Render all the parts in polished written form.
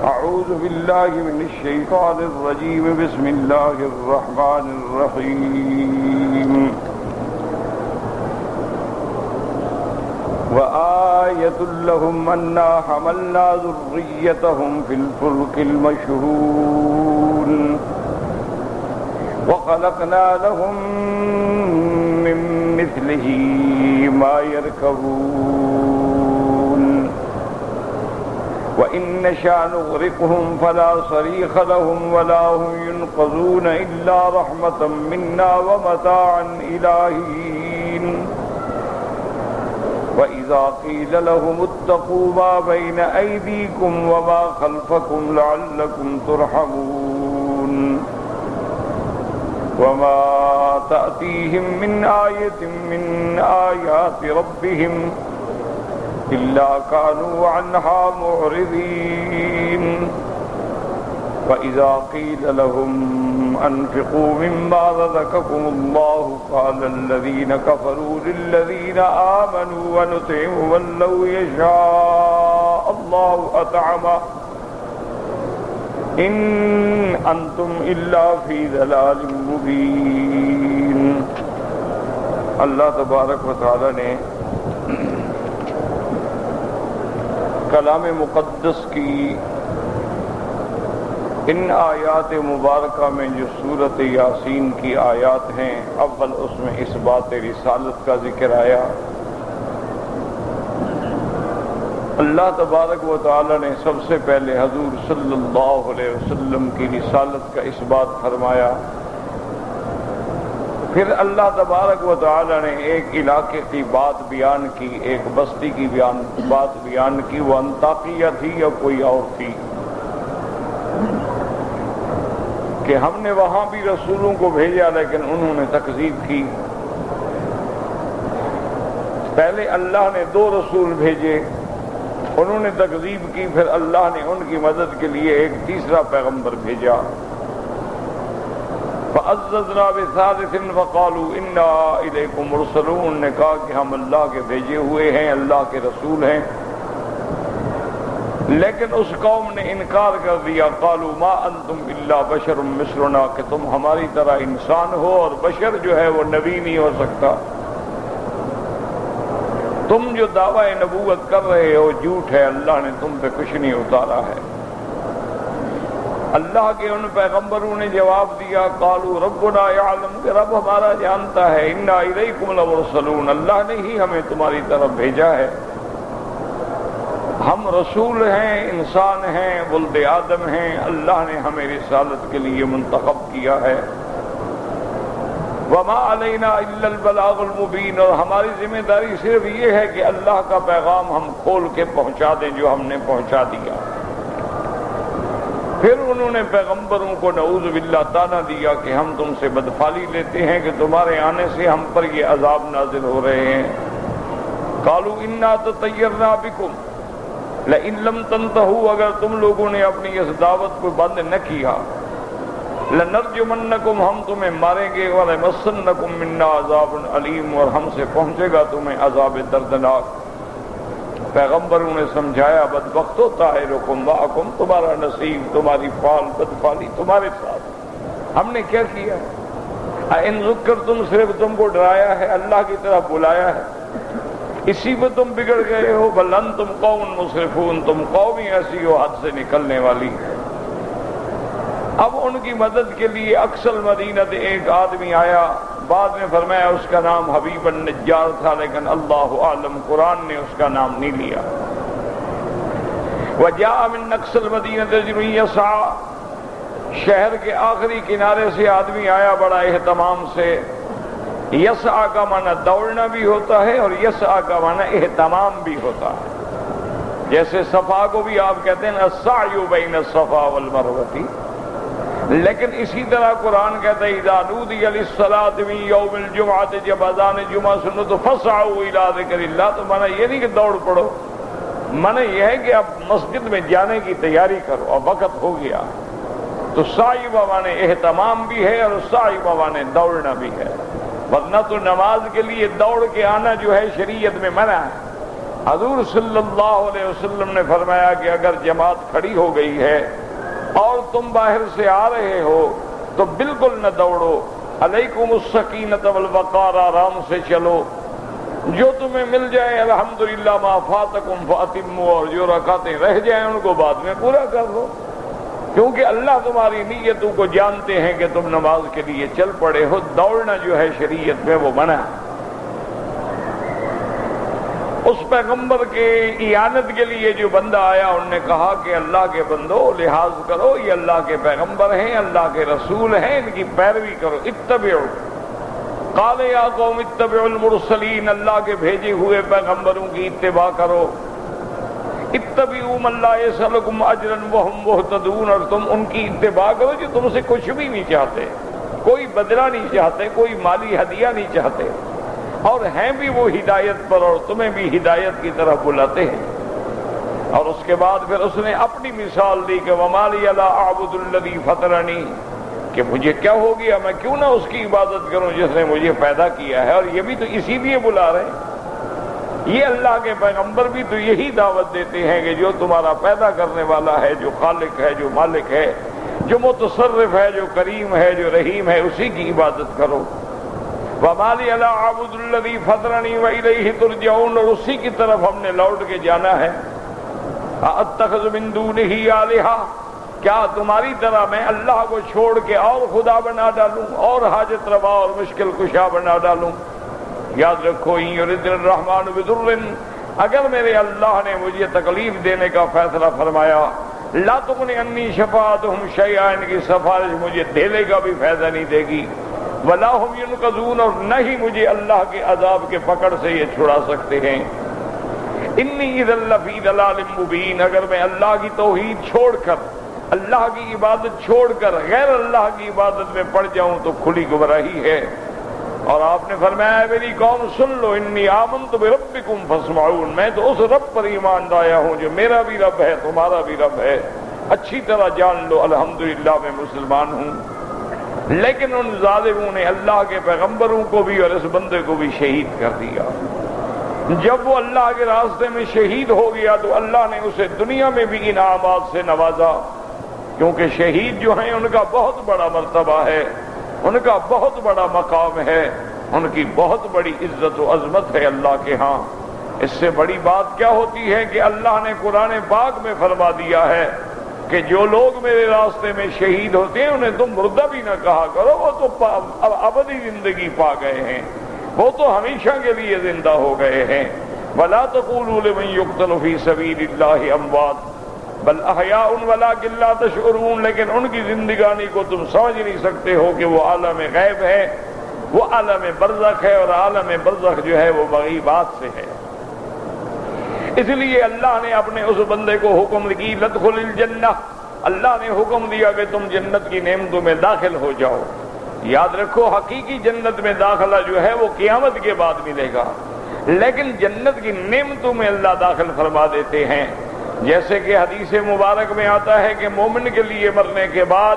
أعوذ بالله من الشيطان الرجيم بسم الله الرحمن الرحيم وآية لهم أنا حملنا ذريتهم في الفلك المشحون وخلقنا لهم من مثله ما يركبون وإن نشأ نغرقهم فلا صريخ لهم ولا هم ينقذون إلا رحمة منا ومتاعا إلى حين وإذا قيل لهم اتقوا ما بين أيديكم وما خلفكم لعلكم ترحمون وما تأتيهم من آية من آيات ربهم إلا كانوا عنها معرضين وإذا قيل لهم أنفقوا مما رزقكم الله قال الذين كفروا للذين آمنوا ونطعم من لو يشاء الله أطعمه إن أنتم إلا في ضلال مبين۔ اللہ تبارک و تعالی نے کلام مقدس کی ان آیات مبارکہ میں جو سورۃ یاسین کی آیات ہیں، اول اس میں اس بات رسالت کا ذکر آیا۔ اللہ تبارک و تعالی نے سب سے پہلے حضور صلی اللہ علیہ وسلم کی رسالت کا اس بات فرمایا، پھر اللہ تبارک و تعالی نے ایک علاقے کی بات بیان کی، ایک بستی کی بات بیان کی، وہ انطاکیہ تھی یا کوئی اور تھی، کہ ہم نے وہاں بھی رسولوں کو بھیجا لیکن انہوں نے تکذیب کی۔ پہلے اللہ نے 2 رسول بھیجے، انہوں نے تکذیب کی، پھر اللہ نے ان کی مدد کے لیے ایک تیسرا پیغمبر بھیجا۔ فَعَزَّزْنَا بِثَالِثٍ فَقَالُوا إِنَّا إِلَيْكُمْ مُرْسَلُونَ، نے کہا کہ ہم اللہ کے بھیجے ہوئے ہیں، اللہ کے رسول ہیں، لیکن اس قوم نے انکار کر دیا۔ قالوا ما انتم الا بشر مثلنا، کہ تم ہماری طرح انسان ہو اور بشر جو ہے وہ نبی نہیں ہو سکتا، تم جو دعوی نبوت کر رہے ہو جھوٹ ہے، اللہ نے تم پہ کچھ نہیں اتارا ہے۔ اللہ کے ان پیغمبروں نے جواب دیا، قالوا ربنا یعلم، کہ رب ہمارا جانتا ہے، انا الیکم لمرسلون، اللہ نے ہی ہمیں تمہاری طرف بھیجا ہے، ہم رسول ہیں، انسان ہیں، ولد آدم ہیں، اللہ نے ہمیں رسالت کے لیے منتخب کیا ہے۔ وما علینا الا البلاغ المبین، اور ہماری ذمہ داری صرف یہ ہے کہ اللہ کا پیغام ہم کھول کے پہنچا دیں جو ہم نے پہنچا دیا۔ پھر انہوں نے پیغمبروں کو نعوذ باللہ طعنہ دیا کہ ہم تم سے بدفعلی لیتے ہیں کہ تمہارے آنے سے ہم پر یہ عذاب نازل ہو رہے ہیں۔ قالوا انا تطیرنا بکم لئن لم تنتہوا، اگر تم لوگوں نے اپنی اس دعوت کو بند نہ کیا، لنرجمنکم، ہم تمہیں ماریں گے، ولمسنکم منا عذاب علیم، اور ہم سے پہنچے گا تمہیں عذاب دردناک۔ پیغمبروں نے سمجھایا، بدبختو طائرکم معکم، تمہارا نصیب، تمہاری فال بدفعلی تمہارے ساتھ، ہم نے کیا کیا؟ ان ذکرتم، صرف تم کو ڈرایا ہے، اللہ کی طرف بلایا ہے، اسی پہ تم بگڑ گئے ہو۔ بل انتم قوم مسرفون، تم قومی ایسی ہو حد سے نکلنے والی۔ اب ان کی مدد کے لیے اقصی مدینہ سے ایک آدمی آیا، بعد میں فرمایا اس کا نام حبیب النجار تھا، لیکن اللہ عالم قرآن نے اس کا نام نہیں لیا۔ وجاء من اقصی المدینہ رجل یسعی، شہر کے آخری کنارے سے آدمی آیا بڑا اہتمام سے۔ یسعی کا معنی دوڑنا بھی ہوتا ہے اور یسعی کا معنی اہتمام بھی ہوتا ہے، جیسے صفا کو بھی آپ کہتے ہیں السعی بین الصفا والمروہ، لیکن اسی طرح قرآن کہتا ہے اذا نودی للصلاۃ من یوم الجمعۃ، جب اذان جمعہ سنو تو فسعوا الی ذکر اللہ، تو معنی یہ نہیں کہ دوڑ پڑو، معنی یہ ہے کہ اب مسجد میں جانے کی تیاری کرو، اب وقت ہو گیا۔ تو سعی معنی اہتمام بھی ہے اور سعی معنی دوڑنا بھی ہے، ورنہ تو نماز کے لیے دوڑ کے آنا جو ہے شریعت میں منع ہے، حضور صلی اللہ علیہ وسلم نے فرمایا کہ اگر جماعت کھڑی ہو گئی ہے اور تم باہر سے آ رہے ہو تو بالکل نہ دوڑو، علیکم السکینۃ والوقار، آرام سے چلو، جو تمہیں مل جائے الحمدللہ، ما فاتکم فاتموا، اور جو رکعتیں رہ جائیں ان کو بعد میں پورا کر لو، کیونکہ اللہ تمہاری نیتوں کو جانتے ہیں کہ تم نماز کے لیے چل پڑے ہو۔ دوڑنا جو ہے شریعت میں وہ منع ہے۔ اس پیغمبر کے اعانت کے لیے جو بندہ آیا، انہوں نے کہا کہ اللہ کے بندو لحاظ کرو، یہ اللہ کے پیغمبر ہیں، اللہ کے رسول ہیں، ان کی پیروی کرو، اتبعوا۔ قال یا قوم اتبعوا المرسلین، اللہ کے بھیجے ہوئے پیغمبروں کی اتباع کرو، اتبعوا من لا یسألکم اجرا وہم مہتدون، اور تم ان کی اتباع کرو جو تم سے کچھ بھی نہیں چاہتے، کوئی بدلہ نہیں چاہتے، کوئی مالی ہدیہ نہیں چاہتے، اور ہیں بھی وہ ہدایت پر اور تمہیں بھی ہدایت کی طرف بلاتے ہیں۔ اور اس کے بعد پھر اس نے اپنی مثال دی کہ وَمَا لِيَ لَا أَعْبُدُ الَّذِي فَطَرَنِي، کہ مجھے کیا ہو گیا، میں کیوں نہ اس کی عبادت کروں جس نے مجھے پیدا کیا ہے۔ اور یہ بھی تو اسی لیے بلا رہے ہیں، یہ اللہ کے پیغمبر بھی تو یہی دعوت دیتے ہیں کہ جو تمہارا پیدا کرنے والا ہے، جو خالق ہے، جو مالک ہے، جو متصرف ہے، جو کریم ہے، جو رحیم ہے، اسی کی عبادت کرو۔ وَمَا لِيَ لَا أَعْبُدُ الَّذِي فَطَرَنِي وَإِلَيْهِ تُرْجَعُونَ، اور اسی کی طرف ہم نے لوٹ کے جانا ہے۔ أَأَتَّخِذُ مِن دُونِهِ آلِهَةً، کیا تمہاری طرح میں اللہ کو چھوڑ کے اور خدا بنا ڈالوں، اور حاجت روا اور مشکل کشا بنا ڈالوں؟ یاد رکھو، إِن يُرِدْنِ الرَّحْمَٰنُ بِضُرٍّ، اگر میرے اللہ نے مجھے تکلیف دینے کا فیصلہ فرمایا، لَا تُغْنِ عَنِّي شَفَاعَتُهُمْ شَيْئًا، ان کی سفارش مجھے دھیلے کا بھی فائدہ نہیں دے گی، وَلَا هُمْ يُنْقَذُونَ، اور نہ ہی مجھے اللہ کے عذاب کے پکڑ سے یہ چھڑا سکتے ہیں۔ إِنِّي إِذًا لَّفِي ضَلَالٍ مُّبِينٍ، اگر میں اللہ کی توحید چھوڑ کر، اللہ کی عبادت چھوڑ کر غیر اللہ کی عبادت میں پڑ جاؤں تو کھلی گمراہی ہے۔ اور آپ نے فرمایا میری قوم سن لو، انی آمنت بربکم فاسمعون، میں تو اس رب پر ایمان لایا ہوں جو میرا بھی رب ہے، تمہارا بھی رب ہے، اچھی طرح جان لو الحمدللہ میں مسلمان ہوں۔ لیکن ان ظالموں نے اللہ کے پیغمبروں کو بھی اور اس بندے کو بھی شہید کر دیا۔ جب وہ اللہ کے راستے میں شہید ہو گیا تو اللہ نے اسے دنیا میں بھی انعامات سے نوازا، کیونکہ شہید جو ہیں ان کا بہت بڑا مرتبہ ہے، ان کا بہت بڑا مقام ہے، ان کی بہت بڑی عزت و عظمت ہے اللہ کے ہاں۔ اس سے بڑی بات کیا ہوتی ہے کہ اللہ نے قرآن پاک میں فرما دیا ہے کہ جو لوگ میرے راستے میں شہید ہوتے ہیں انہیں تم مردہ بھی نہ کہا کرو، وہ تو ابدی زندگی پا گئے ہیں، وہ تو ہمیشہ کے لیے زندہ ہو گئے ہیں۔ وَلَا تَقُولُوا لِمَن يُقْتَلُ فِي سَبِيلِ اللَّهِ أَمْوَاتٌ بل احیاء ولکن لا تشعرون، لیکن ان کی زندگانی کو تم سمجھ نہیں سکتے ہو کہ وہ عالم غیب ہے، وہ عالم برزخ ہے، اور عالم برزخ جو ہے وہ مغیبات سے ہے۔ اس لیے اللہ نے اپنے اس بندے کو حکم کی لدخل الجنہ، اللہ نے حکم دیا کہ تم جنت کی نعمتوں میں داخل ہو جاؤ۔ یاد رکھو حقیقی جنت میں داخلہ جو ہے وہ قیامت کے بعد ملے گا، لیکن جنت کی نعمتوں میں اللہ داخل فرما دیتے ہیں۔ جیسے کہ حدیث مبارک میں آتا ہے کہ مومن کے لیے مرنے کے بعد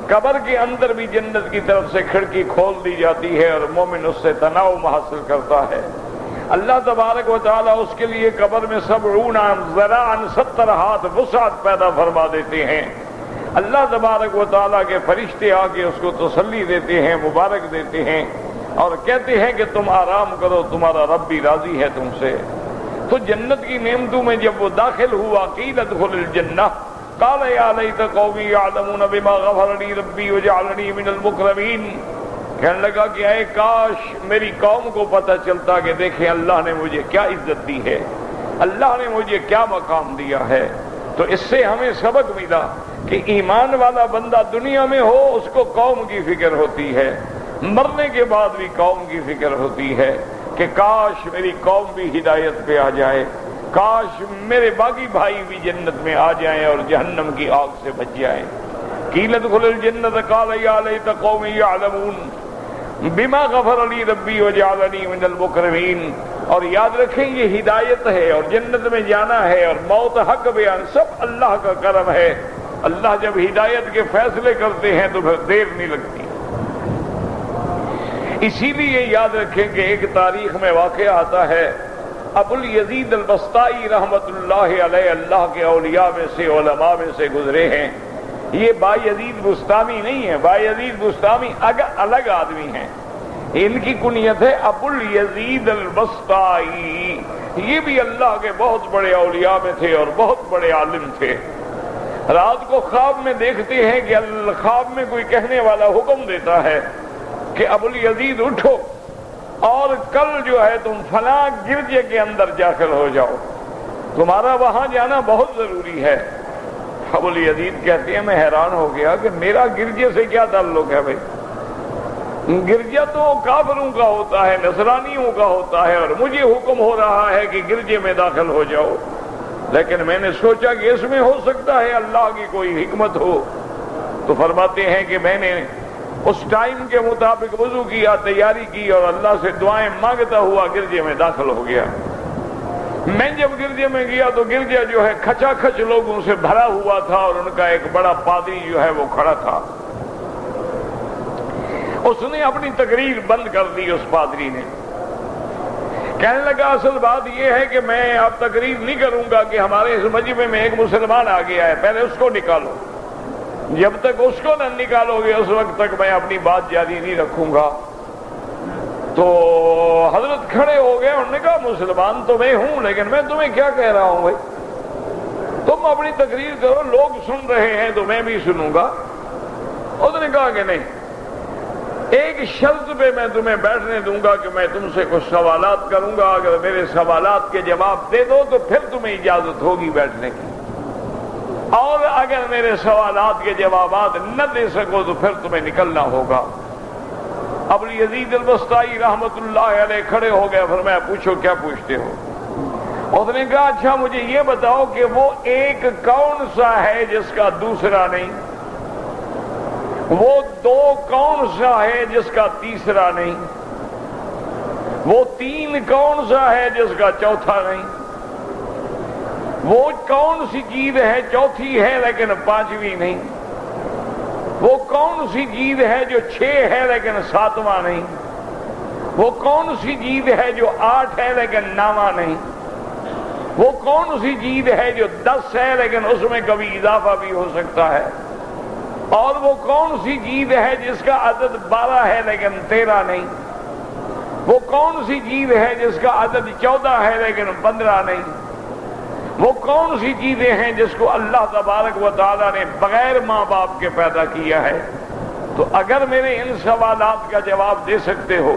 قبر کے اندر بھی جنت کی طرف سے کھڑکی کھول دی جاتی ہے اور مومن اس سے تنعم حاصل کرتا ہے۔ اللہ تبارک و تعالیٰ اس کے لیے قبر میں 70 ذراعاً 70 ہاتھ وسعت پیدا فرما دیتے ہیں۔ اللہ تبارک و تعالیٰ کے فرشتے آ کے اس کو تسلی دیتے ہیں، مبارک دیتے ہیں اور کہتے ہیں کہ تم آرام کرو، تمہارا رب بھی راضی ہے تم سے۔ تو جنت کی نعمتوں میں جب وہ داخل ہوا، قیل ادخل الجنہ قال یا لیت قومی یعلمون بما غفر لی ربی وجعلنی من المکرمین، کہنے لگا کہ اے کاش میری قوم کو پتہ چلتا کہ دیکھیں اللہ نے مجھے کیا عزت دی ہے، اللہ نے مجھے کیا مقام دیا ہے۔ تو اس سے ہمیں سبق ملا کہ ایمان والا بندہ دنیا میں ہو اس کو قوم کی فکر ہوتی ہے، مرنے کے بعد بھی قوم کی فکر ہوتی ہے کہ کاش میری قوم بھی ہدایت پہ آ جائے، کاش میرے باقی بھائی بھی جنت میں آ جائیں اور جہنم کی آگ سے بچ جائیں۔ قیل ادخل الجنۃ قال یا لیت قومی یعلمون بما غفر لی ربی وجعلنی من المکرمین۔ اور یاد رکھیں یہ ہدایت ہے اور جنت میں جانا ہے اور موت حق بیان سب اللہ کا کرم ہے۔ اللہ جب ہدایت کے فیصلے کرتے ہیں تو پھر دیر نہیں لگتی۔ اسی لیے یاد رکھیں کہ ایک تاریخ میں واقعہ آتا ہے ابو الیزید البسطائی رحمت اللہ علیہ اللہ کے اولیاء میں سے علماء میں سے گزرے ہیں. یہ بایزید بستامی نہیں ہے، بایزید بستامی الگ آدمی ہیں. ان کی کنیت ہے ابو الیزید البسطائی. یہ بھی اللہ کے بہت بڑے اولیاء میں تھے اور بہت بڑے عالم تھے. رات کو خواب میں دیکھتے ہیں کہ خواب میں کوئی کہنے والا حکم دیتا ہے کہ ابو الیزید اٹھو اور کل جو ہے تم فلاں گرجے کے اندر داخل ہو جاؤ، تمہارا وہاں جانا بہت ضروری ہے. ابو الیزید کہتے ہیں میں حیران ہو گیا کہ میرا گرجے سے کیا تعلق ہے بھائی؟ گرجا تو کافروں کا ہوتا ہے، نصرانیوں کا ہوتا ہے، اور مجھے حکم ہو رہا ہے کہ گرجے میں داخل ہو جاؤ. لیکن میں نے سوچا کہ اس میں ہو سکتا ہے اللہ کی کوئی حکمت ہو. تو فرماتے ہیں کہ میں نے اس ٹائم کے مطابق وضو کیا، تیاری کی اور اللہ سے دعائیں مانگتا ہوا گرجے میں داخل ہو گیا. میں جب گرجے میں گیا تو گرجا جو ہے کھچا کھچ لوگوں سے بھرا ہوا تھا اور ان کا ایک بڑا پادری جو ہے وہ کھڑا تھا. اس نے اپنی تقریر بند کر دی. اس پادری نے کہنے لگا اصل بات یہ ہے کہ میں اب تقریر نہیں کروں گا کہ ہمارے اس مجمع میں ایک مسلمان آ گیا ہے، پہلے اس کو نکالو. جب تک اس کو نہ نکالو گے اس وقت تک میں اپنی بات جاری نہیں رکھوں گا. تو حضرت کھڑے ہو گئے. انہوں نے کہا مسلمان تو میں ہوں لیکن میں تمہیں کیا کہہ رہا ہوں بھائی، تم اپنی تقریر کرو، لوگ سن رہے ہیں تو میں بھی سنوں گا. اس نے کہا کہ نہیں، ایک شرط پہ میں تمہیں بیٹھنے دوں گا کہ میں تم سے کچھ سوالات کروں گا، اگر میرے سوالات کے جواب دے دو تو پھر تمہیں اجازت ہوگی بیٹھنے کی، اور اگر میرے سوالات کے جوابات نہ دے سکو تو پھر تمہیں نکلنا ہوگا. ابو الیزید البسطائی رحمت اللہ علیہ کھڑے ہو گئے. فرمایا پوچھو کیا پوچھتے ہو؟ اس نے کہا اچھا مجھے یہ بتاؤ کہ وہ ایک کون سا ہے جس کا دوسرا نہیں؟ وہ دو کون سا ہے جس کا تیسرا نہیں؟ وہ تین کون سا ہے جس کا چوتھا نہیں؟ وہ کون سی چیز ہے چوتھی ہے لیکن پانچویں نہیں؟ وہ کون سی چیز ہے جو 6 ہے لیکن 7واں نہیں؟ وہ کون سی چیز ہے جو 8 ہے لیکن 9واں نہیں؟ وہ کون سی چیز ہے جو 10 ہے لیکن اس میں کبھی اضافہ بھی ہو سکتا ہے؟ اور وہ کون سی چیز ہے جس کا عدد 12 ہے لیکن 13 نہیں؟ وہ کون سی چیز ہے جس کا عدد 14 ہے لیکن 15 نہیں؟ وہ کون سی چیزیں ہیں جس کو اللہ تبارک و تعالیٰ نے بغیر ماں باپ کے پیدا کیا ہے؟ تو اگر میرے ان سوالات کا جواب دے سکتے ہو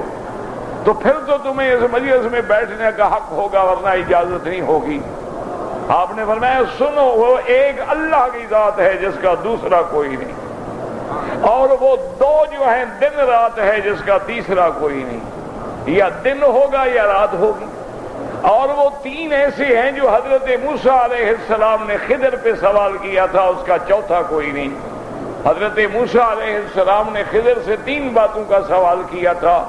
تو پھر تو تمہیں اس مجلس میں بیٹھنے کا حق ہوگا، ورنہ اجازت نہیں ہوگی. آپ نے فرمایا سنو، وہ ایک اللہ کی ذات ہے جس کا دوسرا کوئی نہیں، اور وہ دو جو ہیں دن رات ہے جس کا تیسرا کوئی نہیں. یا دن ہوگا یا رات ہوگی. اور وہ تین ایسے ہیں جو حضرت موسیٰ علیہ السلام نے خضر پہ سوال کیا تھا، اس کا چوتھا کوئی نہیں. حضرت موسیٰ علیہ السلام نے خضر سے 3 باتوں کا سوال کیا تھا.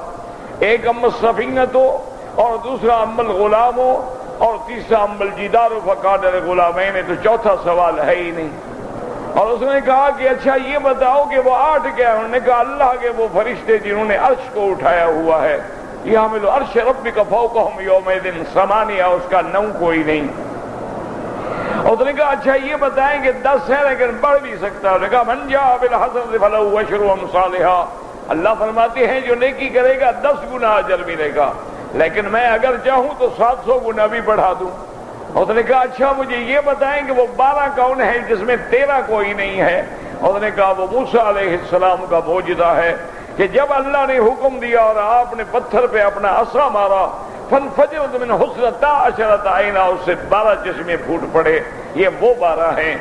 ایک اما السفینۃ، اور دوسرا اما الغلام، اور تیسرا اما الجدار فقال للغلامین. تو چوتھا سوال ہے ہی نہیں. اور اس نے کہا کہ اچھا یہ بتاؤ کہ وہ 8 کیا ہے؟ انہوں نے کہا اللہ کے وہ فرشتے جنہوں نے عرش کو اٹھایا ہوا ہے. یحمل عرش ربک فوقہم یومئذ 8، اس کا 9 کوئی نہیں. اس نے کہا اچھا یہ بتائیں کہ 10 ہے لیکن بڑھ بھی سکتا ہے. انہوں نے کہا من جاء بالحسنۃ فلہ عشر امثالھا. اللہ فرماتے ہیں جو نیکی کرے گا 10 گنا اجر ملے گا، لیکن میں اگر چاہوں تو 700 گنا بھی بڑھا دوں. اس نے کہا اچھا مجھے یہ بتائیں کہ وہ 12 کون ہے جس میں 13 کوئی نہیں ہے؟ اس نے کہا وہ موسیٰ علیہ السلام کا معجزہ ہے کہ جب اللہ نے حکم دیا اور آپ نے پتھر پہ اپنا عصا مارا، فانفجرت من حسنتا عشرۃ عینا، اس سے 12 چشمے پھوٹ پڑے. یہ وہ 12 ہیں.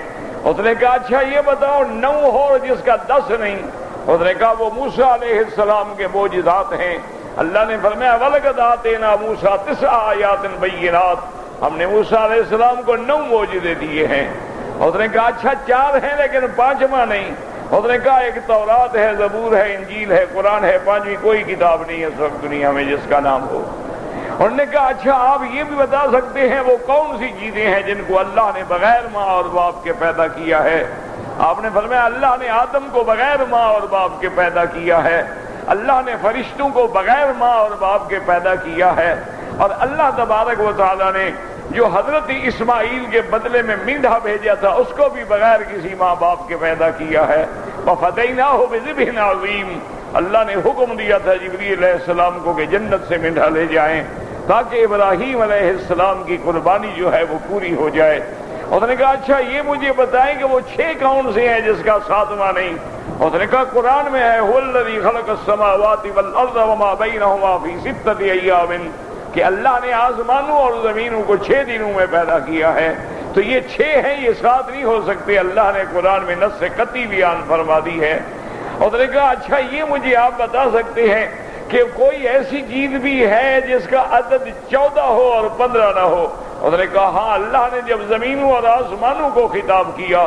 اس نے کہا اچھا یہ بتاؤ 9 ہو جس کا 10 نہیں؟ اس نے کہا وہ موسیٰ علیہ السلام کے معجزات ہیں. اللہ نے فرمایا وَلَقَدْ آتَيْنَا مُوسَىٰ 9 آیات بَیِّنَاتٍ. ہم نے موسیٰ علیہ السلام کو 9 معجزے دیے ہیں. اس نے کہا اچھا 4 ہیں لیکن 5واں نہیں. اس نے کہا ایک تورات ہے، زبور ہے، انجیل ہے، قرآن ہے، 5ویں کوئی کتاب نہیں ہے اس وقت دنیا میں جس کا نام ہو. انہوں نے کہا اچھا آپ یہ بھی بتا سکتے ہیں وہ کون سی چیزیں ہیں جن کو اللہ نے بغیر ماں اور باپ کے پیدا کیا ہے؟ آپ نے فرمایا اللہ نے آدم کو بغیر ماں اور باپ کے پیدا کیا ہے. اللہ نے فرشتوں کو بغیر ماں اور باپ کے پیدا کیا ہے. اور اللہ تبارک و تعالیٰ نے جو حضرت اسماعیل کے بدلے میں مینڈھا بھیجا تھا اس کو بھی بغیر کسی ماں باپ کے پیدا کیا ہے. وَفَدَيْنَاهُ بِذِبْحٍ عَظِيمٍ. اللہ نے حکم دیا تھا جبریل علیہ السلام کو کہ جنت سے مینڈھا لے جائیں تاکہ ابراہیم علیہ السلام کی قربانی جو ہے وہ پوری ہو جائے. اس نے کہا اچھا یہ مجھے بتائیں کہ وہ 6 کون سے ہیں جس کا 7واں نہیں؟ اس نے کہا قرآن میں ہے هُوَ الَّذِي خَلَقَ السَّمَاوَاتِ وَالْأَرْضَ وَمَا بَيْنَهُمَا فِي 6 أَيَّامٍ کہ اللہ نے آسمانوں اور زمینوں کو 6 دنوں میں پیدا کیا ہے. تو یہ 6 ہیں، یہ 7 نہیں ہو سکتے. اللہ نے قرآن میں نص قطعی بیان فرما دی ہے. اور اس نے کہا اچھا یہ مجھے آپ بتا سکتے ہیں کہ کوئی ایسی چیز بھی ہے جس کا عدد 14 ہو اور 15 نہ ہو؟ اس نے کہا ہاں، اللہ نے جب زمینوں اور آسمانوں کو خطاب کیا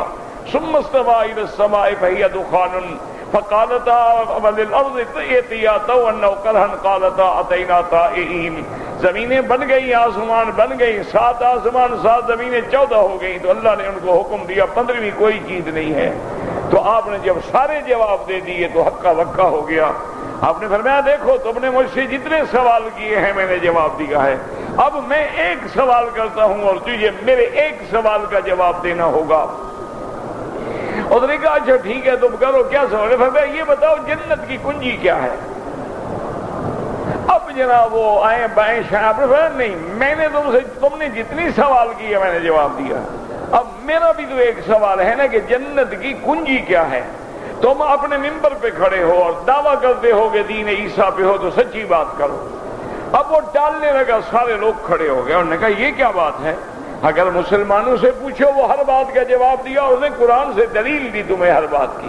ثم استوى الى السماء فهي دخان فقالتا وللارض ائتيا طوعا او كرها قالتا اتينا طائعين. زمینیں بن گئی، آسمان بن گئی، 7 آسمان 7 زمینیں 14 ہو گئی. تو اللہ نے ان کو حکم دیا 15ویں کوئی چیز نہیں ہے. تو آپ نے جب سارے جواب دے دیے تو ہکا بکا ہو گیا. آپ نے فرمایا دیکھو تم نے مجھ سے جتنے سوال کیے ہیں میں نے جواب دیا ہے، اب میں ایک سوال کرتا ہوں اور تجھے میرے ایک سوال کا جواب دینا ہوگا. اور نے کہا اچھا ٹھیک ہے تم کرو، کیا سوال ہے؟ فرمایا یہ بتاؤ جنت کی کنجی کیا ہے؟ اب جناب وہ آئے بائیں شاہ. آپ نے فرمایا نہیں، میں نے تم نے جتنی سوال کیے میں نے جواب دیا. اب میرا بھی تو ایک سوال ہے نا کہ جنت کی کنجی کیا ہے؟ تم اپنے ممبر پہ کھڑے ہو اور دعویٰ کرتے ہو کہ دین عیسیٰ پہ ہو تو سچی بات کرو. اب وہ ٹالنے لگا، سارے لوگ کھڑے ہو گئے. انہوں نے کہا یہ کیا بات ہے؟ اگر مسلمانوں سے پوچھو وہ ہر بات کا جواب دیا، اس نے قرآن سے دلیل دی تمہیں ہر بات کی.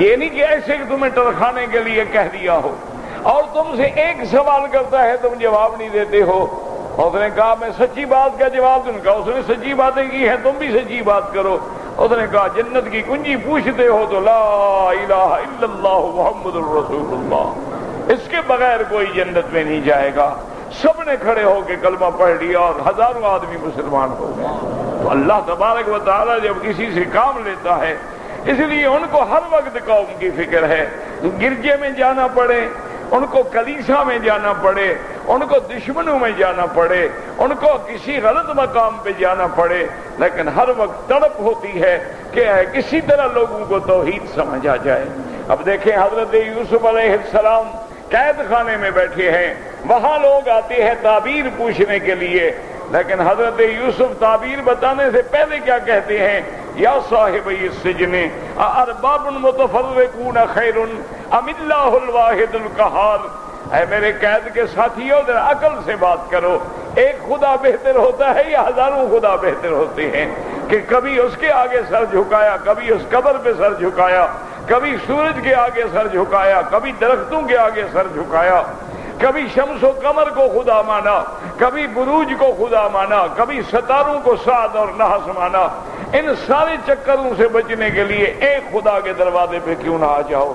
یہ نہیں کہ ایسے کہ تمہیں ٹرکھانے کے لیے کہہ دیا ہو. اور تم سے ایک سوال کرتا ہے تم جواب نہیں دیتے ہو. اس نے کہا میں سچی بات کا جواب دوں. کہا اس نے سچی باتیں کی ہیں، تم بھی سچی بات کرو. اس نے کہا جنت کی کنجی پوچھتے ہو تو لا الہ الا اللہ محمد الرسول اللہ، اس کے بغیر کوئی جنت میں نہیں جائے گا. سب نے کھڑے ہو کے کلمہ پڑھ لیا اور ہزاروں آدمی مسلمان ہو گئے. تو اللہ تبارک و تعالیٰ جب کسی سے کام لیتا ہے اس لیے ان کو ہر وقت قوم کی فکر ہے. گرجے میں جانا پڑے، ان کو کلیسا میں جانا پڑے، ان کو دشمنوں میں جانا پڑے، ان کو کسی غلط مقام پہ جانا پڑے، لیکن ہر وقت تڑپ ہوتی ہے کہ کسی طرح لوگوں کو توحید سمجھ آ جائے. اب دیکھیں حضرت یوسف علیہ السلام قید خانے میں بیٹھے ہیں، وہاں لوگ آتے ہیں تعبیر پوچھنے کے لیے، لیکن حضرت یوسف تعبیر بتانے سے پہلے کیا کہتے ہیں؟ یا صاحب السجن ارباب متفرقون خیر ام اللہ الواحد القہار. اے میرے قید کے ساتھیوں ذرا عقل سے بات کرو، ایک خدا بہتر ہوتا ہے یا ہزاروں خدا بہتر ہوتے ہیں؟ کہ کبھی اس کے آگے سر جھکایا، کبھی اس قبر پہ سر جھکایا، کبھی سورج کے آگے سر جھکایا، کبھی درختوں کے آگے سر جھکایا، کبھی شمس و قمر کو خدا مانا، کبھی بروج کو خدا مانا، کبھی ستاروں کو سعد اور نحس مانا. ان سارے چکروں سے بچنے کے لیے ایک خدا کے دروازے پہ کیوں نہ آ جاؤ؟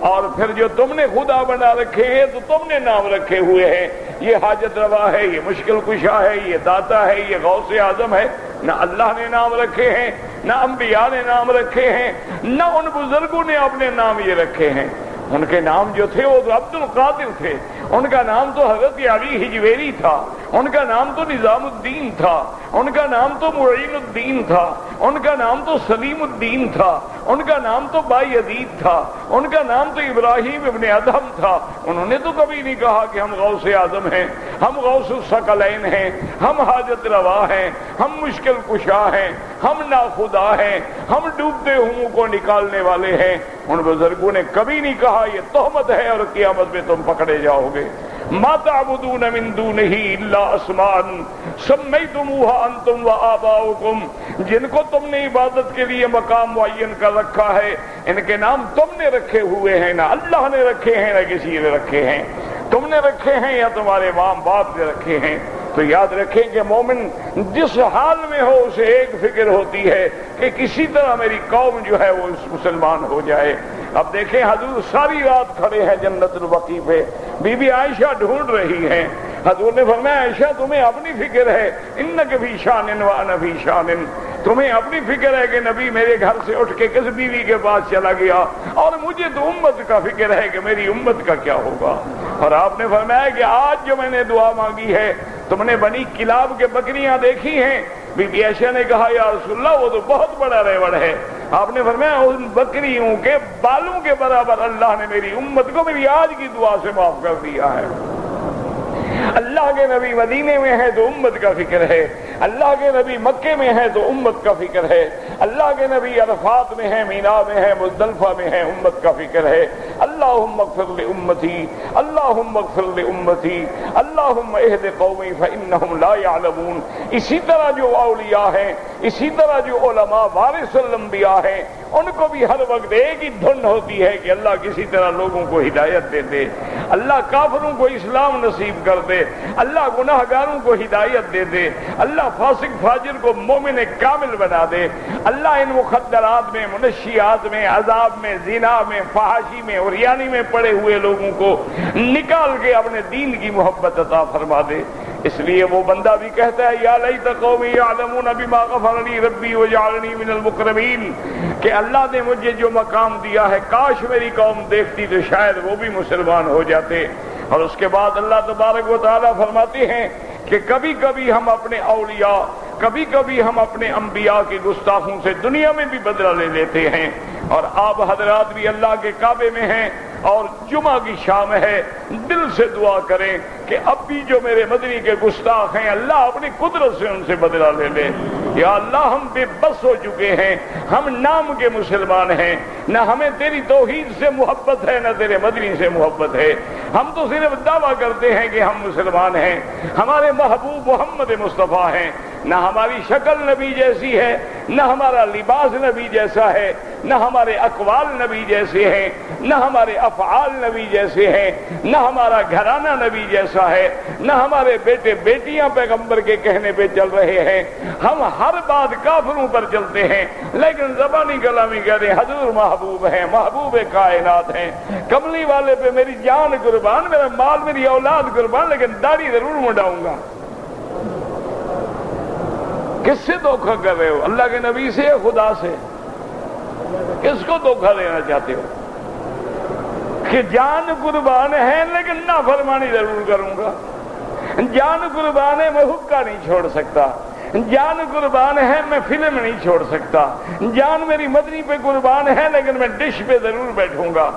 اور پھر جو تم نے خدا بنا رکھے ہیں تو تم نے نام رکھے ہوئے ہیں، یہ حاجت روا ہے، یہ مشکل کشا ہے، یہ داتا ہے، یہ غوث اعظم ہے. نہ اللہ نے نام رکھے ہیں، نہ انبیاء نے نام رکھے ہیں، نہ ان بزرگوں نے اپنے نام یہ رکھے ہیں. ان کے نام جو تھے وہ تو عبد القادر تھے، ان کا نام تو حضرت علی حجویری تھا، ان کا نام تو نظام الدین تھا، ان کا نام تو معین الدین تھا، ان کا نام تو سلیم الدین تھا، ان کا نام تو بایزید تھا، ان کا نام تو ابراہیم ابن ادہم تھا. انہوں نے تو کبھی نہیں کہا کہ ہم غوث اعظم ہیں، ہم غوث الثقلین ہیں، ہم حاجت روا ہیں، ہم مشکل کشا ہیں، ہم ناخدا ہیں، ہم ڈوبتے ہوں کو نکالنے والے ہیں. ان بزرگوں نے کبھی نہیں کہا یہ تہمت ہے اور قیامت میں تم پکڑے جاؤ گے. ما تعبدون من دونه الا اسماء سمیتموها انتم وآباؤکم، جن کو تم نے عبادت کے لیے مقام معین کر رکھا ہے ان کے نام تم نے رکھے ہوئے ہیں، نہ اللہ نے رکھے ہیں نہ کسی نے رکھے ہیں. تم نے رکھے ہیں یا تمہارے ماں باپ نے رکھے ہیں. تو یاد رکھیں کہ مومن جس حال میں ہو اسے ایک فکر ہوتی ہے کہ کسی طرح میری قوم جو ہے وہ مسلمان ہو جائے. اب دیکھیں حضور ساری رات کھڑے ہیں جنت البقیع پہ، بی بی عائشہ ڈھونڈ رہی ہیں. حضور نے فرمایا عائشہ تمہیں اپنی فکر ہے، انک فی شان وانا فی شان، تمہیں اپنی فکر ہے کہ نبی میرے گھر سے اٹھ کے کس بیوی کے پاس چلا گیا، اور مجھے تو امت کا فکر ہے کہ میری امت کا کیا ہوگا۔ اور آپ نے فرمایا کہ آج جو میں نے دعا مانگی ہے، تم نے بنی کلاب کے بکریاں دیکھی ہیں؟ بی بی عائشہ نے کہا یا رسول اللہ وہ تو بہت بڑا ریوڑ ہے۔ آپ نے فرمایا ان بکریوں کے بالوں کے برابر اللہ نے میری امت کو میری آج کی دعا سے معاف کر دیا ہے۔ اللہ کے نبی مدینے میں ہیں تو امت کا فکر ہے، اللہ کے نبی مکے میں ہیں تو امت کا فکر ہے، اللہ کے نبی عرفات میں ہیں، مینا میں ہیں، مزدلفہ میں ہیں، امت کا فکر ہے۔ اللہم اغفر لامتی، اللہم اغفر لامتی، اللہم اہد قومی فانہم لا یعلمون۔ اسی طرح جو اولیاء ہیں، اسی طرح جو علماء وارث الانبیاء ہیں، ان کو بھی ہر وقت ایک ہی دھن ہوتی ہے کہ اللہ کسی طرح لوگوں کو ہدایت دے دے، اللہ کافروں کو اسلام نصیب کر دے، اللہ گناہ گاروں کو ہدایت دے دے، اللہ فاسق فاجر کو مومن کامل بنا دے، اللہ ان مخدرات میں، منشیات میں، عذاب میں، زنا میں، فحاشی میں، عریانی میں پڑے ہوئے لوگوں کو نکال کے اپنے دین کی محبت عطا فرما دے۔ اس لیے وہ بندہ بھی کہتا ہے یا لیت قومی یعلمون بما غفر لی ربی وجعلنی من المکرمین، کہ اللہ نے مجھے جو مقام دیا ہے کاش میری قوم دیکھتی تو شاید وہ بھی مسلمان ہو جاتے۔ اور اس کے بعد اللہ تبارک و تعالیٰ فرماتے ہیں کہ کبھی کبھی ہم اپنے اولیاء، کبھی کبھی ہم اپنے انبیاء کی گستاخوں سے دنیا میں بھی بدلہ لے لیتے ہیں۔ اور آپ حضرات بھی اللہ کے کعبے میں ہیں اور جمعہ کی شام ہے، دل سے دعا کریں کہ اب بھی جو میرے مدنی کے گستاخ ہیں اللہ اپنی قدرت سے ان سے بدلہ لے لے۔ یا اللہ ہم بے بس ہو چکے ہیں، ہم نام کے مسلمان ہیں، نہ ہمیں تیری توحید سے محبت ہے نہ تیرے مدنی سے محبت ہے۔ ہم تو صرف دعویٰ کرتے ہیں کہ ہم مسلمان ہیں، ہمارے محبوب محمد مصطفیٰ ہیں، نہ ہماری شکل نبی جیسی ہے، نہ ہمارا لباس نبی جیسا ہے، نہ ہمارے اقوال نبی جیسے ہیں، نہ ہمارے افعال نبی جیسے ہیں، نہ ہمارا گھرانہ نبی جیسا ہے، نہ ہمارے بیٹے بیٹیاں پیغمبر کے کہنے پہ چل رہے ہیں۔ ہم ہر بات کافروں پر چلتے ہیں لیکن زبانی کلامی کہتے ہیں حضور محبوب ہیں، محبوب کائنات ہیں، کملی والے پہ میری جان قربان، میرا مال میری اولاد قربان، لیکن داڑھی ضرور مڈاؤں گا۔ کس سے دھوکہ کر رہے ہو؟ اللہ کے نبی سے یا خدا سے؟ کس کو دھوکہ دینا چاہتے ہو؟ کہ جان قربان ہے لیکن نافرمانی ضرور کروں گا، جان قربان ہے میں حقہ نہیں چھوڑ سکتا، جان قربان ہے میں فلم نہیں چھوڑ سکتا، جان میری مدنی پہ قربان ہے لیکن میں ڈش پہ ضرور بیٹھوں گا،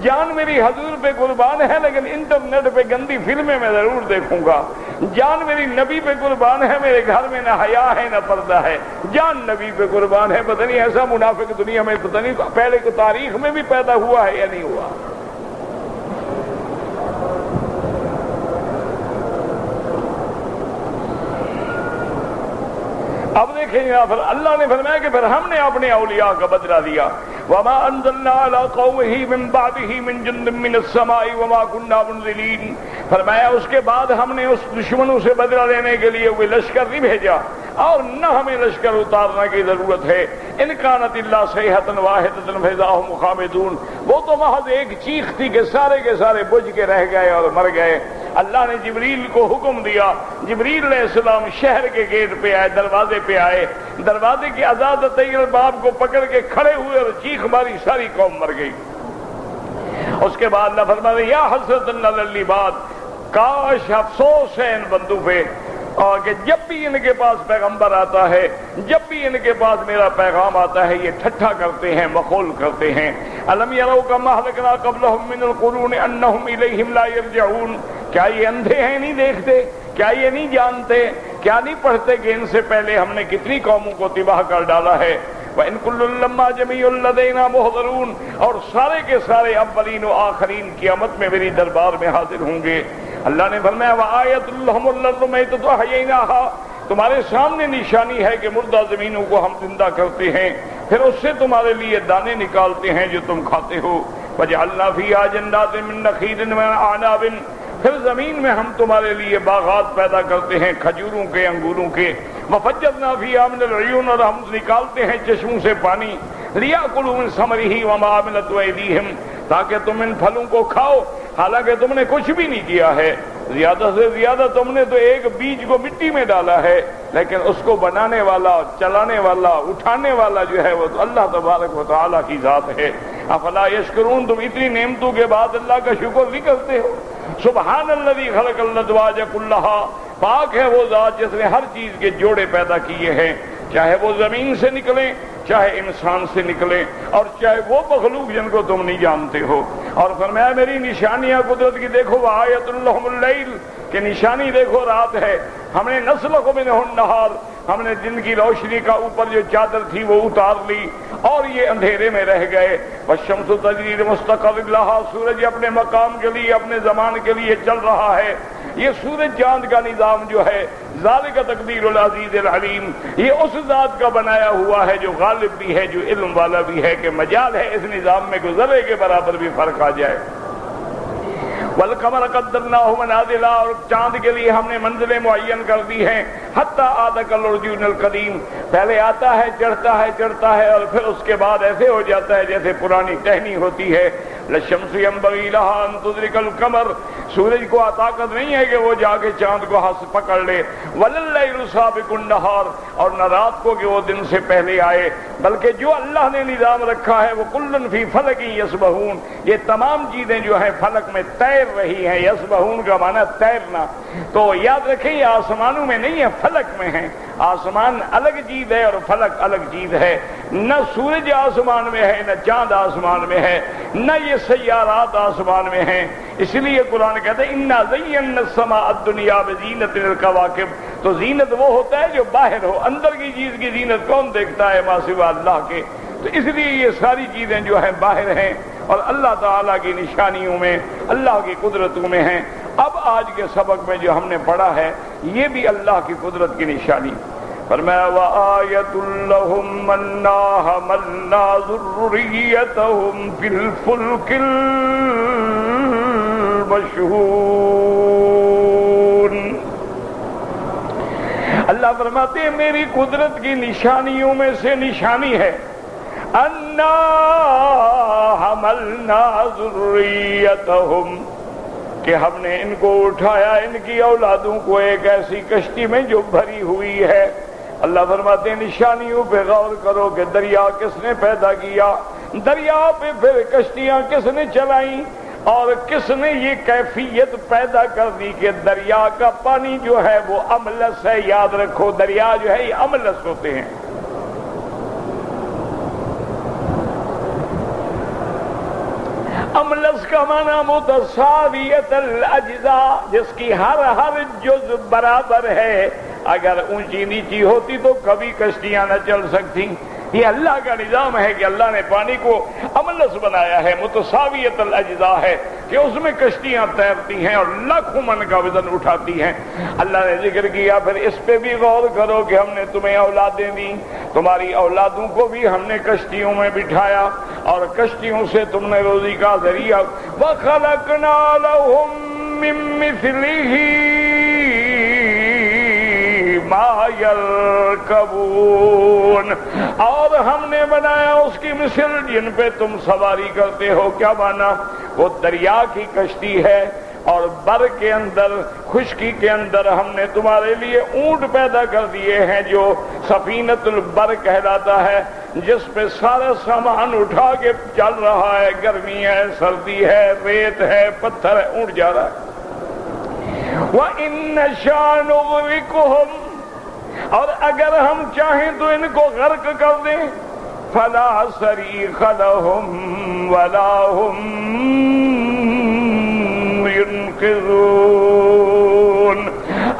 جان میری حضور پہ قربان ہے لیکن انٹرنیٹ پہ گندی فلمیں میں ضرور دیکھوں گا، جان میری نبی پہ قربان ہے، میرے گھر میں نہ حیا ہے نہ پردہ ہے، جان نبی پہ قربان ہے۔ پتہ نہیں ایسا منافق دنیا میں پتہ نہیں پہلے کو تاریخ میں بھی پیدا ہوا ہے یا نہیں ہوا۔ اب دیکھیں جناب اللہ نے فرمایا کہ پھر ہم نے اپنے اولیاء کا بدلہ دیا۔ وما انزلنا على قومه من بعده من جند من السماء وما كنا منزلين، فرمایا اس کے بعد ہم نے اس دشمنوں سے بدلہ لینے کے لیے وہ لشکر نہیں بھیجا اور نہ ہمیں لشکر اتارنے کی ضرورت ہے۔ ان كانت الا صيحة واحدة فإذا هم خامدون، وہ تو محض ایک چیخ تھی کہ سارے بجھ کے رہ گئے اور مر گئے۔ اللہ نے جبریل کو حکم دیا، جبریل علیہ السلام شہر کے گیٹ پہ آئے، دروازے پہ آئے، دروازے کی عزادت الباب کو پکڑ کے کھڑے ہوئے اور چیخ ماری، ساری قوم مر گئی۔ اس کے بعد اللہ فرماتے یا حسرت علی العباد، کاش افسوس ہے ان بندوں پہ اور کہ جب بھی ان کے پاس پیغمبر آتا ہے، جب بھی ان کے پاس میرا پیغام آتا ہے یہ ٹھٹھا کرتے ہیں، مخول کرتے ہیں۔ الم یروا کما اہلکنا قبلہم من القرون انہم الیہم لا یرجعون، کیا یہ اندھے ہیں نہیں دیکھتے؟ کیا یہ نہیں جانتے؟ کیا نہیں پڑھتے کہ ان سے پہلے ہم نے کتنی قوموں کو تباہ کر ڈالا ہے؟ وَإِن كُلٌّ لَّمَّا جَمِيعٌ لَّدَيْنَا مُحْضَرُونَ، اور سارے کے سارے اولین و آخرین قیامت میں میری دربار میں حاضر ہوں گے۔ اللہ نے فرمایا وَآيَةٌ لَّهُمُ الْأَرْضُ مَيْتَةٌ أَحْيَيْنَاهَا، تمہارے سامنے نشانی ہے کہ مردہ زمینوں کو ہم زندہ کرتے ہیں، پھر اس سے تمہارے لیے دانے نکالتے ہیں جو تم کھاتے ہو۔ وَجَعَلْنَا فِيهَا جَنَّاتٍ مِّن نَخِيلٍ وَأَعْنَابٍ، پھر زمین میں ہم تمہارے لیے باغات پیدا کرتے ہیں کھجوروں کے، انگوروں کے۔ وَفَجَّرْنَا فِيهَا مِنَ الْعُيُونِ، اور ہم نکالتے ہیں چشموں سے پانی۔ لِيَأْكُلُوا مِن ثَمَرِهِ وَمَا عَمِلَتْهُ أَيْدِيهِمْ، تاکہ تم ان پھلوں کو کھاؤ حالانکہ تم نے کچھ بھی نہیں کیا ہے۔ زیادہ سے زیادہ تم نے تو ایک بیج کو مٹی میں ڈالا ہے، لیکن اس کو بنانے والا، چلانے والا، اٹھانے والا جو ہے وہ تو اللہ تبارک و تعالیٰ کی ذات ہے۔ افلا یشکرون، تم اتنی نعمتوں کے بعد اللہ کا شکر نہیں کرتے ہو؟ سبحان الذی خلق الازواج کلھا، پاک ہے وہ ذات جس نے ہر چیز کے جوڑے پیدا کیے ہیں، چاہے وہ زمین سے نکلیں، چاہے انسان سے نکلیں، اور چاہے وہ مخلوق جن کو تم نہیں جانتے ہو۔ اور فرمایا میری نشانیاں قدرت کی دیکھو، وآیۃ لہم اللیل، کہ نشانی دیکھو رات ہے، ہم نے نسلخ منہ النہار، ہم نے دن کی روشنی کا اوپر جو چادر تھی وہ اتار لی اور یہ اندھیرے میں رہ گئے۔ والشمس تجری لمستقر لہا، سورج اپنے مقام کے لیے، اپنے زمان کے لیے چل رہا ہے۔ یہ سورج چاند کا نظام جو ہے، ذالک تقدیر العزیز العلیم، یہ اس ذات کا بنایا ہوا ہے جو غالب بھی ہے، جو علم والا بھی ہے، کہ مجال ہے اس نظام میں کہ ذرے کے برابر بھی فرق آ جائے۔ والقمر قدرناہ منازل، اور چاند کے لیے ہم نے منزلیں معین کر دی ہیں، حتی عاد کالعرجون القدیم، پہلے آتا ہے، چڑھتا ہے اور پھر اس کے بعد ایسے ہو جاتا ہے جیسے پرانی ٹہنی ہوتی ہے۔ للشمس ينبغي لها ان تدرك القمر، سورج کو طاقت نہیں ہے کہ وہ جا کے چاند کو ہاتھ پکڑ لے۔ ولللیل سابق النہار، اور نہ رات کو کہ وہ دن سے پہلے آئے، بلکہ جو اللہ نے نظام رکھا ہے وہ کلن فی فلک یسبحون، یہ تمام چیزیں جو ہیں فلک میں تیر رہی ہیں۔ یسبحون کا معنی تیرنا، تو یاد رکھیں یہ آسمانوں میں نہیں ہے، فلک میں ہیں۔ آسمان الگ چیز ہے اور فلک الگ چیز ہے، نہ سورج آسمان میں ہے، نہ چاند آسمان میں ہے، نہ یہ سیارات آسمان میں ہیں۔ اس لیے قرآن کہتے ہیں انا زینا السماء الدنیا بزینۃ الکواکب، تو زینت وہ ہوتا ہے جو باہر ہو، اندر کی چیز کی زینت کون دیکھتا ہے ما سوا اللہ کے؟ تو اس لیے یہ ساری چیزیں جو ہیں باہر ہیں اور اللہ تعالیٰ کی نشانیوں میں، اللہ کی قدرتوں میں ہیں۔ اب آج کے سبق میں جو ہم نے پڑھا ہے یہ بھی اللہ کی قدرت کی نشانی۔ فرمایا وآیۃ لہم انا حملنا ذریتہم فی الفلک المشحون، اللہ فرماتے ہیں میری قدرت کی نشانیوں میں سے نشانی ہے انا حملنا ذریتہم، کہ ہم نے ان کو اٹھایا، ان کی اولادوں کو ایک ایسی کشتی میں جو بھری ہوئی ہے۔ اللہ فرماتے ہیں نشانیوں پہ غور کرو کہ دریا کس نے پیدا کیا، دریا پہ پھر کشتیاں کس نے چلائیں، اور کس نے یہ کیفیت پیدا کر دی کہ دریا کا پانی جو ہے وہ املس ہے۔ یاد رکھو دریا جو ہے یہ املس ہوتے ہیں۔ املس کا معنی متساویت الاجزاء، جس کی ہر جز برابر ہے، اگر اونچی نیچی ہوتی تو کبھی کشتیاں نہ چل سکتی۔ یہ اللہ کا نظام ہے کہ اللہ نے پانی کو املس بنایا ہے، متساویت الاجزاء ہے کہ اس میں کشتیاں تیرتی ہیں اور لاکھوں من کا وزن اٹھاتی ہیں۔ اللہ نے ذکر کیا پھر اس پہ بھی غور کرو کہ ہم نے تمہیں اولادیں دی، تمہاری اولادوں کو بھی ہم نے کشتیوں میں بٹھایا اور کشتیوں سے تم نے روزی کا ذریعہ۔ وَخَلَقْنَا لَهُم مِّن مِّثْلِهِ مَا يَرْكَبُونَ، اور ہم نے بنایا اس کی مثل جن پہ تم سواری کرتے ہو۔ کیا مانا؟ وہ دریا کی کشتی ہے اور بر کے اندر، خشکی کے اندر ہم نے تمہارے لیے اونٹ پیدا کر دیے ہیں جو سفینۃ البر کہلاتا ہے، جس پہ سارا سامان اٹھا کے چل رہا ہے، گرمی ہے، سردی ہے، ریت ہے، پتھر ہے، اونٹ جا رہا ہے۔ وَإِن نَّشَأْ نُغْرِقْهُمْ، اور اگر ہم چاہیں تو ان کو غرق کر دیں، فَلَا صَرِيخَ لَهُمْ وَلَا هُمْ ينقذون،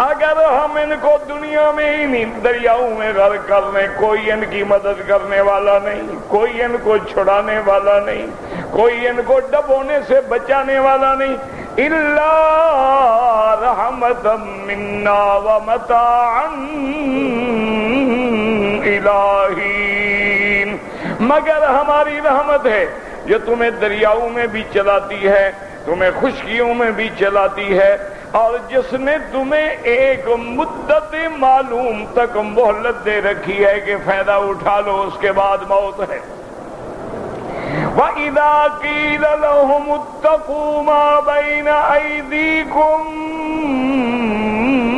اگر ہم ان کو دنیا میں ہی دریاؤں میں غرق کر لیں، کوئی ان کی مدد کرنے والا نہیں، کوئی ان کو چھڑانے والا نہیں، کوئی ان کو ڈبونے سے بچانے والا نہیں، الا رحمتا منا ومتاعا الہین، مگر ہماری رحمت ہے جو تمہیں دریاؤں میں بھی چلاتی ہے، تمہیں خشکیوں میں بھی چلاتی ہے، اور جس نے تمہیں ایک مدت معلوم تک مہلت دے رکھی ہے کہ فائدہ اٹھا لو، اس کے بعد موت ہے۔ وَإِذَا قِيلَ لَهُمُ اتَّقُوا مَا بَيْنَ أَيْدِيكُمْ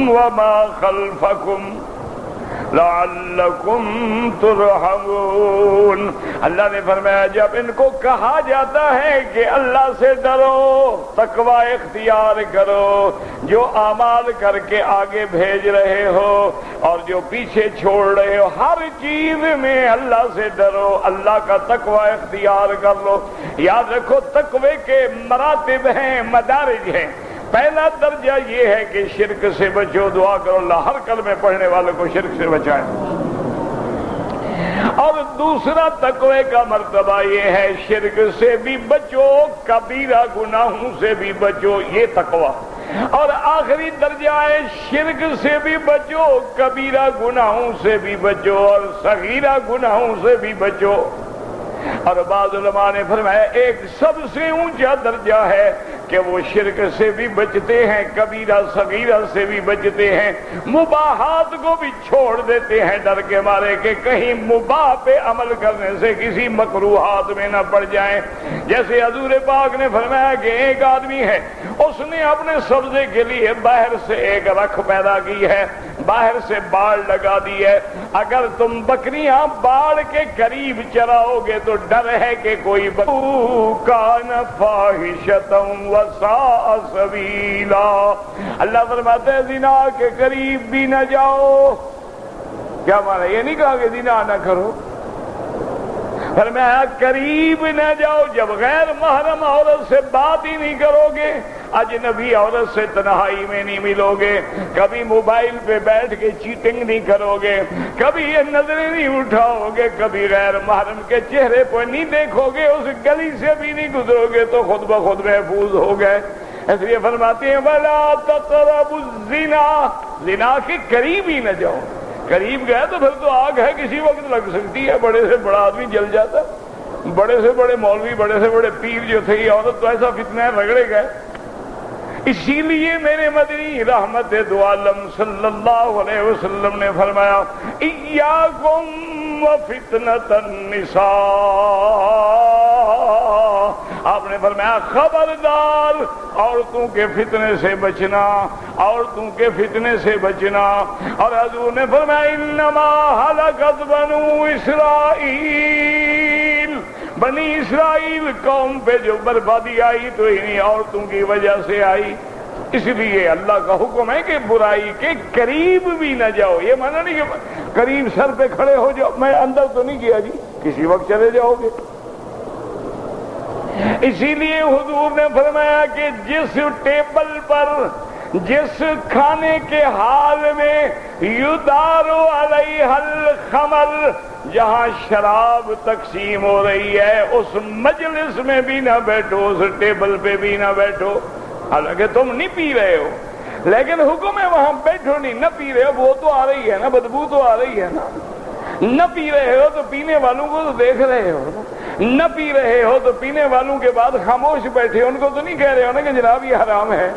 وما خلفكم لعلکم ترحمون۔ اللہ نے فرمایا جب ان کو کہا جاتا ہے کہ اللہ سے ڈرو، تقوی اختیار کرو، جو اعمال کر کے آگے بھیج رہے ہو اور جو پیچھے چھوڑ رہے ہو، ہر چیز میں اللہ سے ڈرو، اللہ کا تقوی اختیار کر لو۔ یاد رکھو تقوی کے مراتب ہیں، مدارج ہیں۔ پہلا درجہ یہ ہے کہ شرک سے بچو، دعا کرو اللہ ہر کلمے پڑھنے والے کو شرک سے بچائے۔ اور دوسرا تقوی کا مرتبہ یہ ہے شرک سے بھی بچو، کبیرہ گناہوں سے بھی بچو، یہ تقوی۔ اور آخری درجہ ہے شرک سے بھی بچو، کبیرہ گناہوں سے بھی بچو، اور صغیرہ گناہوں سے بھی بچو۔ اور بعض علماء نے فرمایا ایک سب سے اونچا درجہ ہے کہ وہ شرک سے بھی بچتے ہیں، کبیرہ صغیرہ سے بھی بچتے ہیں، مباحات کو بھی چھوڑ دیتے ہیں ڈر کے مارے کہ کہیں مباح پہ عمل کرنے سے کسی مکروہات میں نہ پڑ جائیں۔ جیسے حضور پاک نے فرمایا کہ ایک آدمی ہے، اس نے اپنے سبزے کے لیے باہر سے ایک رکھ پیدا کی ہے، باہر سے باڑ لگا دی ہے۔ اگر تم بکریاں باڑ کے قریب چراؤ گے تو ڈر ہے کہ کوئی کان فاحشۃ وساء سبیلا۔ اللہ فرماتے ہیں زنا کے قریب بھی نہ جاؤ۔ کیا مانا؟ یہ نہیں کہا کہ زنا نہ کرو، فرمایا قریب نہ جاؤ۔ جب غیر محرم عورت سے بات ہی نہیں کرو گے، اجنبی عورت سے تنہائی میں نہیں ملو گے، کبھی موبائل پہ بیٹھ کے چیٹنگ نہیں کرو گے، کبھی یہ نظریں نہیں اٹھاؤ گے، کبھی غیر محرم کے چہرے پر نہیں دیکھو گے، اس گلی سے بھی نہیں گزرو گے تو خود بخود محفوظ ہو گئے۔ اس لیے فرماتے ہیں وَلَا تَقْرَبُوا الزِّنَا، زنا کے قریب ہی نہ جاؤ۔ قریب گئے تو پھر تو آگ ہے، کسی وقت لگ سکتی ہے، بڑے سے بڑا آدمی جل جاتا، بڑے سے بڑے مولوی، بڑے سے بڑے پیر جو تھے، یہ عورت تو ایسا فتنہ رگڑے گئے۔ اسی لیے میرے مدنی رحمت دو عالم صلی اللہ علیہ وسلم نے فرمایا ایاکم وفتنۃ النساء، آپ نے فرمایا خبردار عورتوں کے فتنے سے بچنا، عورتوں کے فتنے سے بچنا۔ اور حضور نے فرمایا انما ہلکت بنو اسرائیل، بنی اسرائیل قوم پہ جو بربادی آئی تو انہی عورتوں کی وجہ سے آئی۔ اس لیے اللہ کا حکم ہے کہ برائی کے قریب بھی نہ جاؤ۔ یہ مانا نہیں کہ قریب سر پہ کھڑے ہو جاؤ، میں اندر تو نہیں گیا جی، کسی وقت چلے جاؤ گے۔ اسی لیے حضور نے فرمایا کہ جس ٹیبل پر، جس کھانے کے حال میں یدارو علیہ الخمر، جہاں شراب تقسیم ہو رہی ہے، اس مجلس میں بھی نہ بیٹھو، اس ٹیبل پہ بھی نہ بیٹھو۔ حالانکہ تم نہیں پی رہے ہو، لیکن حکم ہے وہاں بیٹھو نہیں، نہ پی رہے ہو، وہ تو آ رہی ہے نا، بدبو تو آ رہی ہے نا۔ نہ پی رہے ہو تو پینے والوں کو تو دیکھ رہے ہو، نہ پی رہے ہو تو پینے والوں کے بعد خاموش بیٹھے، ان کو تو نہیں کہہ رہے ہو نا کہ جناب یہ حرام ہے۔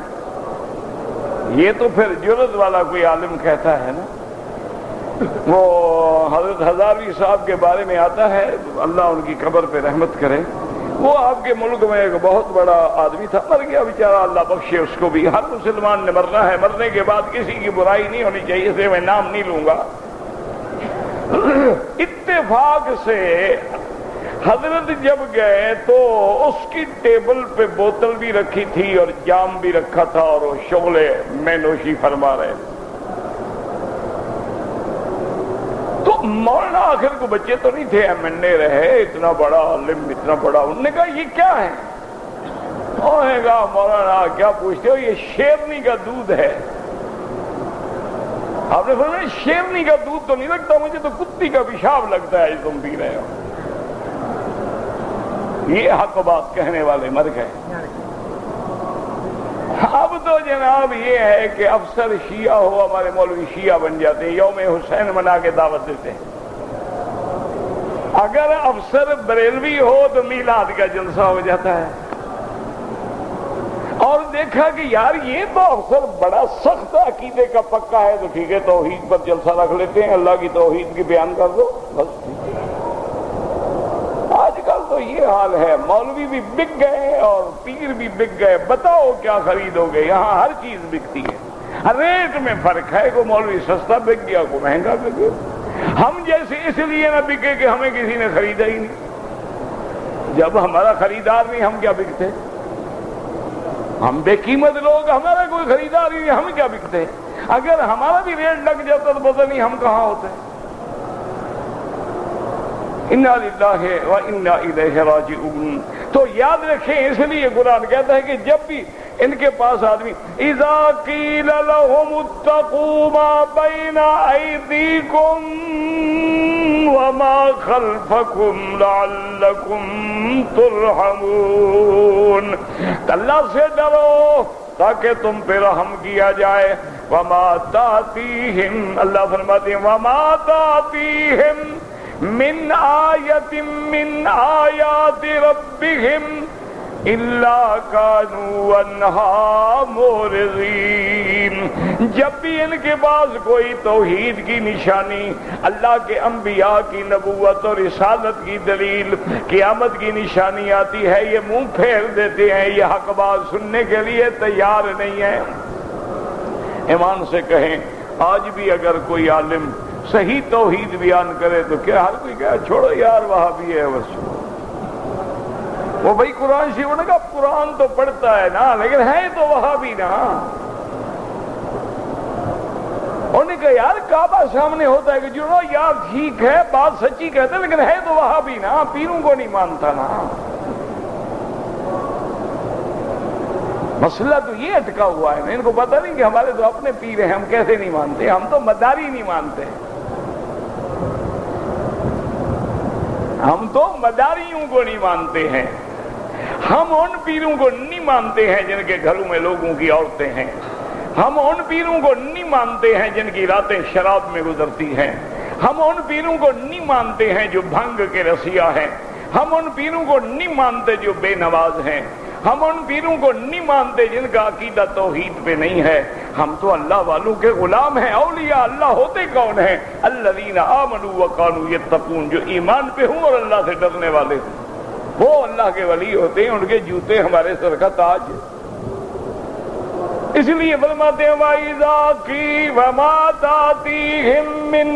یہ تو پھر جرت والا کوئی عالم کہتا ہے نا۔ وہ حضرت ہزاروی صاحب کے بارے میں آتا ہے، اللہ ان کی قبر پہ رحمت کرے، وہ آپ کے ملک میں ایک بہت بڑا آدمی تھا، مر گیا بیچارہ، اللہ بخشے اس کو بھی۔ ہر مسلمان نے مرنا ہے، مرنے کے بعد کسی کی برائی نہیں ہونی چاہیے، اسے میں نام نہیں لوں گا۔ اتفاق سے حضرت جب گئے تو اس کی ٹیبل پہ بوتل بھی رکھی تھی اور جام بھی رکھا تھا، اور وہ شغلے میں نوشی فرما رہے تھے۔ تو مولانا آخر کو بچے تو نہیں تھے، MNA رہے، اتنا بڑا عالم، اتنا بڑا، انہوں نے کہا یہ کیا ہے؟ انہوں نے کہا مولانا کیا پوچھتے ہو، یہ شیرنی کا دودھ ہے۔ آپ نے فرمایا شیرنی کا دودھ تو نہیں لگتا مجھے، تو کتی کا پیشاب لگتا ہے جو تم پی رہے ہو۔ یہ حق بات کہنے والے مر گئے۔ اب تو جناب یہ ہے کہ افسر شیعہ ہو، ہمارے مولوی شیعہ بن جاتے ہیں، یوم حسین منا کے دعوت دیتے ہیں۔ اگر افسر بریلوی ہو تو میلاد کا جلسہ ہو جاتا ہے۔ اور دیکھا کہ یار یہ تو افسر بڑا سخت عقیدے کا پکا ہے، تو ٹھیک ہے توحید پر جلسہ رکھ لیتے ہیں، اللہ کی توحید کی بیان کر دو بس۔ آج کل تو یہ یہ حال ہے، مولوی بھی بک گئے اور پیر بھی بک گئے، بتاؤ کیا خریدو گے؟ یہاں ہر چیز بکتی ہے، ریٹ میں فرق ہے، کوئی مولوی سستا بک گیا، کوئی مہنگا بک گیا۔ ہم جیسے اس لیے نہ بکے کہ ہمیں کسی نے خریدا ہی نہیں، جب ہمارا خریدار نہیں ہم کیا بکتے؟ ہم بے قیمت لوگ، ہمارا کوئی خریدار نہیں، ہم کیا بکتے؟ اگر ہمارا بھی ریٹ لگ جاتا تو پتہ نہیں ہم کہاں ہوتے۔ انا للہ و انا الیہ راجعون۔ تو یاد رکھیں، اس لیے قرآن کہتا ہے کہ جب بھی ان کے پاس آدمی اذا قیل لهم اتقوا ما بین ایدیکم وما خلفکم لعلکم ترحمون، اللہ سے ڈرو تاکہ تم پہ رحم کیا جائے۔ وما تاتیہم، اللہ فرماتے ہیں وما تاتیہم من آیت من آیات ربہم الا کانوا عنہا معرضین، جب بھی ان کے پاس کوئی توحید کی نشانی، اللہ کے انبیاء کی نبوت اور رسالت کی دلیل، قیامت کی نشانی آتی ہے، یہ منہ پھیر دیتے ہیں، یہ حق بات سننے کے لیے تیار نہیں ہے۔ ایمان سے کہیں، آج بھی اگر کوئی عالم صحیح توحید بیان کرے تو کیا ہر کوئی کہے چھوڑو یار وہابی ہے بس، وہ بھائی قرآن شریف نے کہا قرآن تو پڑھتا ہے نا لیکن ہے تو وہابی نا۔ انہوں نے کہا یار کعبہ سامنے ہوتا ہے کہ جو یار ٹھیک ہے بات سچی کہتے لیکن ہے تو وہابی نا، پیروں کو نہیں مانتا نا۔ مسئلہ تو یہ اٹکا ہوا ہے، ان کو پتہ نہیں کہ ہمارے تو اپنے پیر ہیں، ہم کیسے نہیں مانتے، ہم تو مداری نہیں مانتے، ہم تو مداریوں کو نہیں مانتے ہیں، ہم ان پیروں کو نہیں مانتے ہیں جن کے گھروں میں لوگوں کی عورتیں ہیں، ہم ان پیروں کو نہیں مانتے ہیں جن کی راتیں شراب میں گزرتی ہیں، ہم ان پیروں کو نہیں مانتے ہیں جو بھنگ کے رسیا ہیں، ہم ان پیروں کو نہیں مانتے جو بے نواز ہیں، ہم ان پیروں کو نہیں مانتے جن کا عقیدہ توحید پہ نہیں ہے، ہم تو اللہ والوں کے غلام ہیں۔ اولیاء اللہ ہوتے کون ہیں؟ الذین آمنوا وکانوا یتقون، جو ایمان پہ ہوں اور اللہ سے ڈرنے والے ہوں، وہ اللہ کے ولی ہوتے ہیں، ان کے جوتے ہمارے سر کا تاج ہے۔ اس لیے فرماتے ہیں وَإِذَا قِيلَ وَمَا تَأْتِيهِم مِّنْ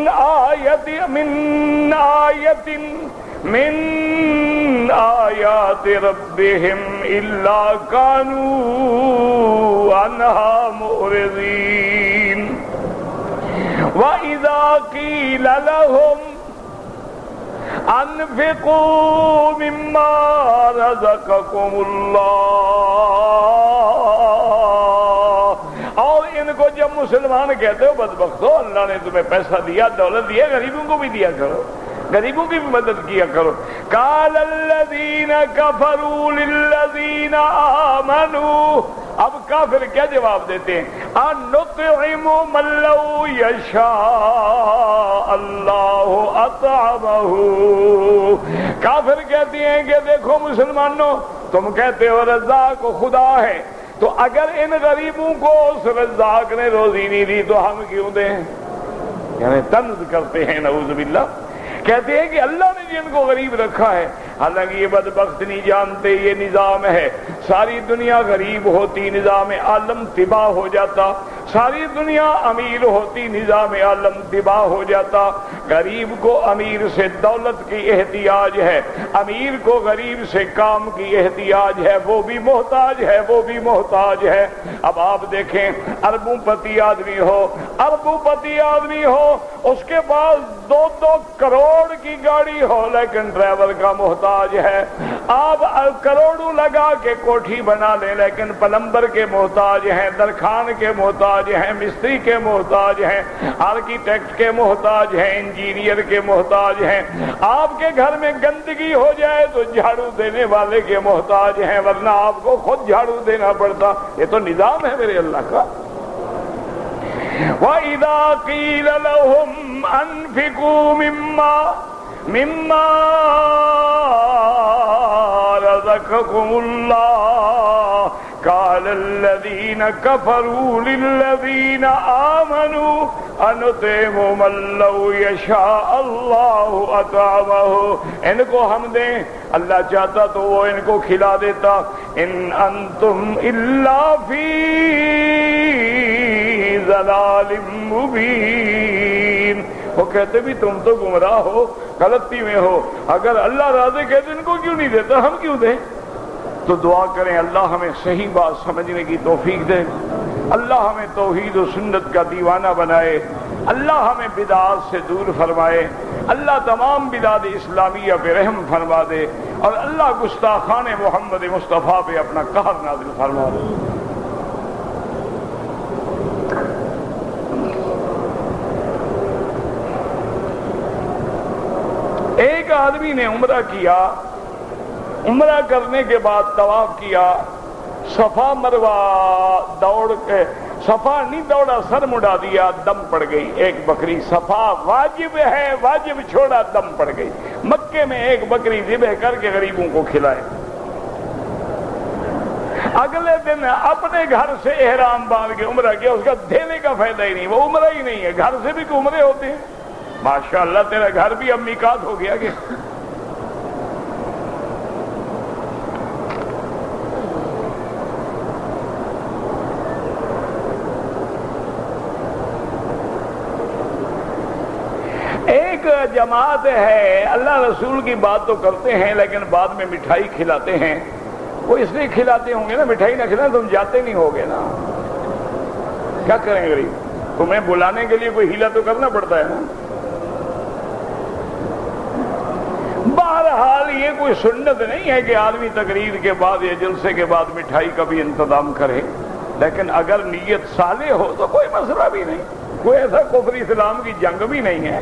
آیَاتِ رَبِّهِمْ إِلَّا كَانُوا عَنْهَا مُعْرِضِينَ وَإِذَا قِيلَ لَهُمْ أَنفِقُوا مِمَّا رَزَقَكُمُ اللَّهُ، اور ان کو جب مسلمان کہتے ہو بدبختو اللہ نے تمہیں پیسہ دیا، دولت دیا، غریبوں کو بھی دیا کرو، غریبوں کی بھی مدد کیا کرو۔ قال الذین کفروا للذین آمنوا، اب کافر کیا جواب دیتے ہیں؟ انطعم من لو یشاء اللہ اطعمہ، کافر کہتے ہیں کہ دیکھو مسلمانوں، تم کہتے ہو رزاق خدا ہے، تو اگر ان غریبوں کو اس رزاق نے روزی نہیں دی تو ہم کیوں دیں؟ یعنی طنز کرتے ہیں، نعوذ باللہ، کہتے ہیں کہ اللہ نے جن کو غریب رکھا ہے، حالانکہ یہ بدبخت نہیں جانتے یہ نظام ہے، ساری دنیا غریب ہوتی نظام عالم تباہ ہو جاتا، ساری دنیا امیر ہوتی نظام عالم تباہ ہو جاتا۔ غریب کو امیر سے دولت کی احتیاج ہے، امیر کو غریب سے کام کی احتیاج ہے، وہ بھی محتاج ہے، وہ بھی محتاج ہے۔ اب آپ دیکھیں اربوں پتی آدمی ہو، اربوں پتی آدمی ہو، اس کے پاس 2-2 کروڑ کی گاڑی ہو لیکن ڈرائیور کا محتاج ہے، آپ کروڑوں لگا کے کوٹھی بنا لیں لیکن پلمبر کے محتاج ہیں، درخان کے محتاج ہیں، مستری کے محتاج ہیں، آرکیٹیکٹ کے محتاج ہیں، انجینئر کے محتاج ہیں۔ آپ کے گھر میں گندگی ہو جائے تو جھاڑو دینے والے کے محتاج ہیں، ورنہ آپ کو خود جھاڑو دینا پڑتا۔ یہ تو نظام ہے میرے اللہ کا۔ وَإِذَا قِيلَ لَهُمْ أَنفِقُوا مِمَّا رَزَقَكُمُ اللَّهُ، قال الذين كفروا للذين آمنوا أنطعم من لو يشاء الله أطعمه، ان کو ہم دیں، اللہ چاہتا تو وہ ان کو کھلا دیتا. ان انتم الا فی ضلال مبین. وہ کہتے بھی تم تو گمراہ ہو، غلطی میں ہو، اگر اللہ راضی کہتے ان کو کیوں نہیں دیتا، ہم کیوں دیں؟ تو دعا کریں اللہ ہمیں صحیح بات سمجھنے کی توفیق دے، اللہ ہمیں توحید و سنت کا دیوانہ بنائے، اللہ ہمیں بدعات سے دور فرمائے، اللہ تمام بدعات اسلامیہ پہ رحم فرما دے، اور اللہ گستاخان محمد مصطفیٰ پہ اپنا قہر نازل فرما دے. ایک آدمی نے عمرہ کیا، عمرہ کرنے کے بعد طواف کیا، صفا مروہ دوڑ کے، صفا نہیں دوڑا، سر مڑا دیا، دم پڑ گئی ایک بکری. صفا واجب ہے، واجب چھوڑا، دم پڑ گئی. مکے میں ایک بکری ذبح کر کے غریبوں کو کھلائے. اگلے دن اپنے گھر سے احرام باندھ کے عمرہ کیا، اس کا دینے کا فائدہ ہی نہیں، وہ عمرہ ہی نہیں ہے. گھر سے بھی کوئی عمرے ہوتے ہیں؟ ماشاءاللہ تیرا گھر بھی اب میقات ہو گیا کہ ایک جماعت ہے، اللہ رسول کی بات تو کرتے ہیں لیکن بعد میں مٹھائی کھلاتے ہیں. وہ اس لیے کھلاتے ہوں گے نا، مٹھائی نہ کھلائیں تم جاتے نہیں ہوگے نا. کیا کریں غریب، تمہیں بلانے کے لیے کوئی ہیلا تو کرنا پڑتا ہے نا. بہرحال یہ کوئی سنت نہیں ہے کہ آدمی تقریر کے بعد یا جلسے کے بعد مٹھائی کا بھی انتظام کرے، لیکن اگر نیت صالح ہو تو کوئی مسئلہ بھی نہیں، کوئی ایسا کفر اسلام کی جنگ بھی نہیں ہے.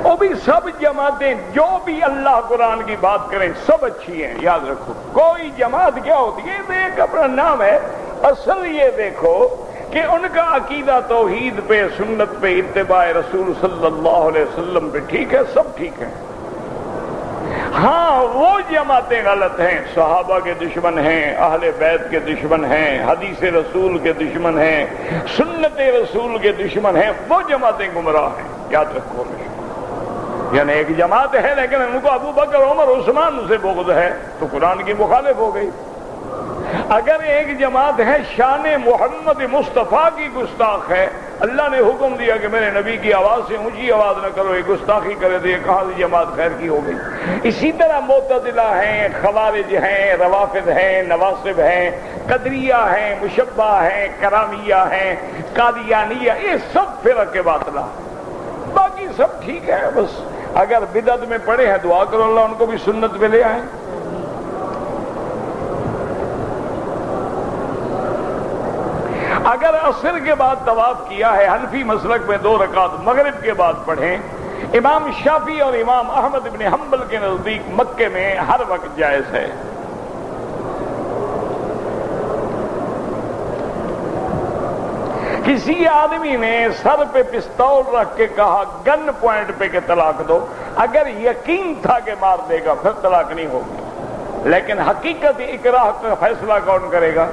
وہ بھی سب جماعتیں جو بھی اللہ قرآن کی بات کریں سب اچھی ہیں، یاد رکھو. کوئی جماعت کیا ہوتی ہے، یہ ایک اپنا نام ہے، اصل یہ دیکھو کہ ان کا عقیدہ توحید پہ، سنت پہ، اتباع رسول صلی اللہ علیہ وسلم پہ ٹھیک ہے، سب ٹھیک ہے. ہاں وہ جماعتیں غلط ہیں، صحابہ کے دشمن ہیں، اہل بیت کے دشمن ہیں، حدیث رسول کے دشمن ہیں، سنت رسول کے دشمن ہیں، وہ جماعتیں گمراہ ہیں، یاد رکھو. یعنی ایک جماعت ہے لیکن ان کو ابو بکر عمر عثمان سے بغض ہے تو قرآن کی مخالف ہو گئی. اگر ایک جماعت ہے شان محمد مصطفیٰ کی گستاخ ہے، اللہ نے حکم دیا کہ میرے نبی کی آواز سے اونچی آواز نہ کرو، یہ گستاخی کرے تو یہ کہاں سے جماعت خیر کی ہو گئی. اسی طرح معتزلہ ہیں، خوارج ہیں، روافض ہیں، نواصب ہیں، قدریہ ہیں، مشبہ ہیں، کرامیہ ہیں، قادیانیہ، یہ سب فرق باطلہ. باقی سب ٹھیک ہے، بس اگر بدعت میں پڑے ہیں دعا کرو اللہ ان کو بھی سنت پہ لے آئیں. اگر عصر کے بعد طواف کیا ہے، حنفی مسلک میں 2 رکعت مغرب کے بعد پڑھیں. امام شافعی اور امام احمد بن حنبل کے نزدیک مکے میں ہر وقت جائز ہے. کسی آدمی نے سر پہ پستول رکھ کے کہا گن پوائنٹ پہ کہ طلاق دو، اگر یقین تھا کہ مار دے گا پھر طلاق نہیں ہوگی. لیکن حقیقت اکراہ کا فیصلہ کون کرے گا؟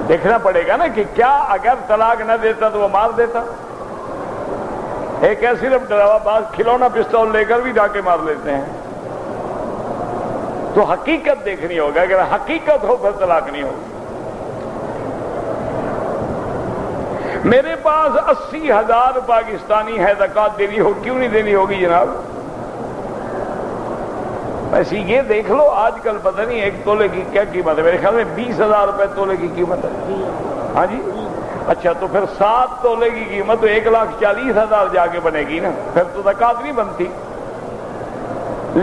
دیکھنا پڑے گا نا کہ کیا اگر طلاق نہ دیتا تو وہ مار دیتا. ایک ایسی صرف ڈراوا باز کھلونا پستول لے کر بھی ڈاکے مار لیتے ہیں. تو حقیقت دیکھنی ہوگا، اگر حقیقت ہو پھر طلاق نہیں ہوگی. میرے پاس 80,000 پاکستانی ہے، زکوٰۃ دینی ہو، کیوں نہیں دینی ہوگی جناب؟ ایسی یہ دیکھ لو آج کل پتہ نہیں ایک تولے کی کیا قیمت ہے، میرے خیال میں 20,000 روپے تولے کی قیمت ہے. ہاں جی، اچھا تو پھر 7 تولے کی قیمت تو 1,40,000 جا کے بنے گی نا، پھر تو زکوٰۃ نہیں بنتی.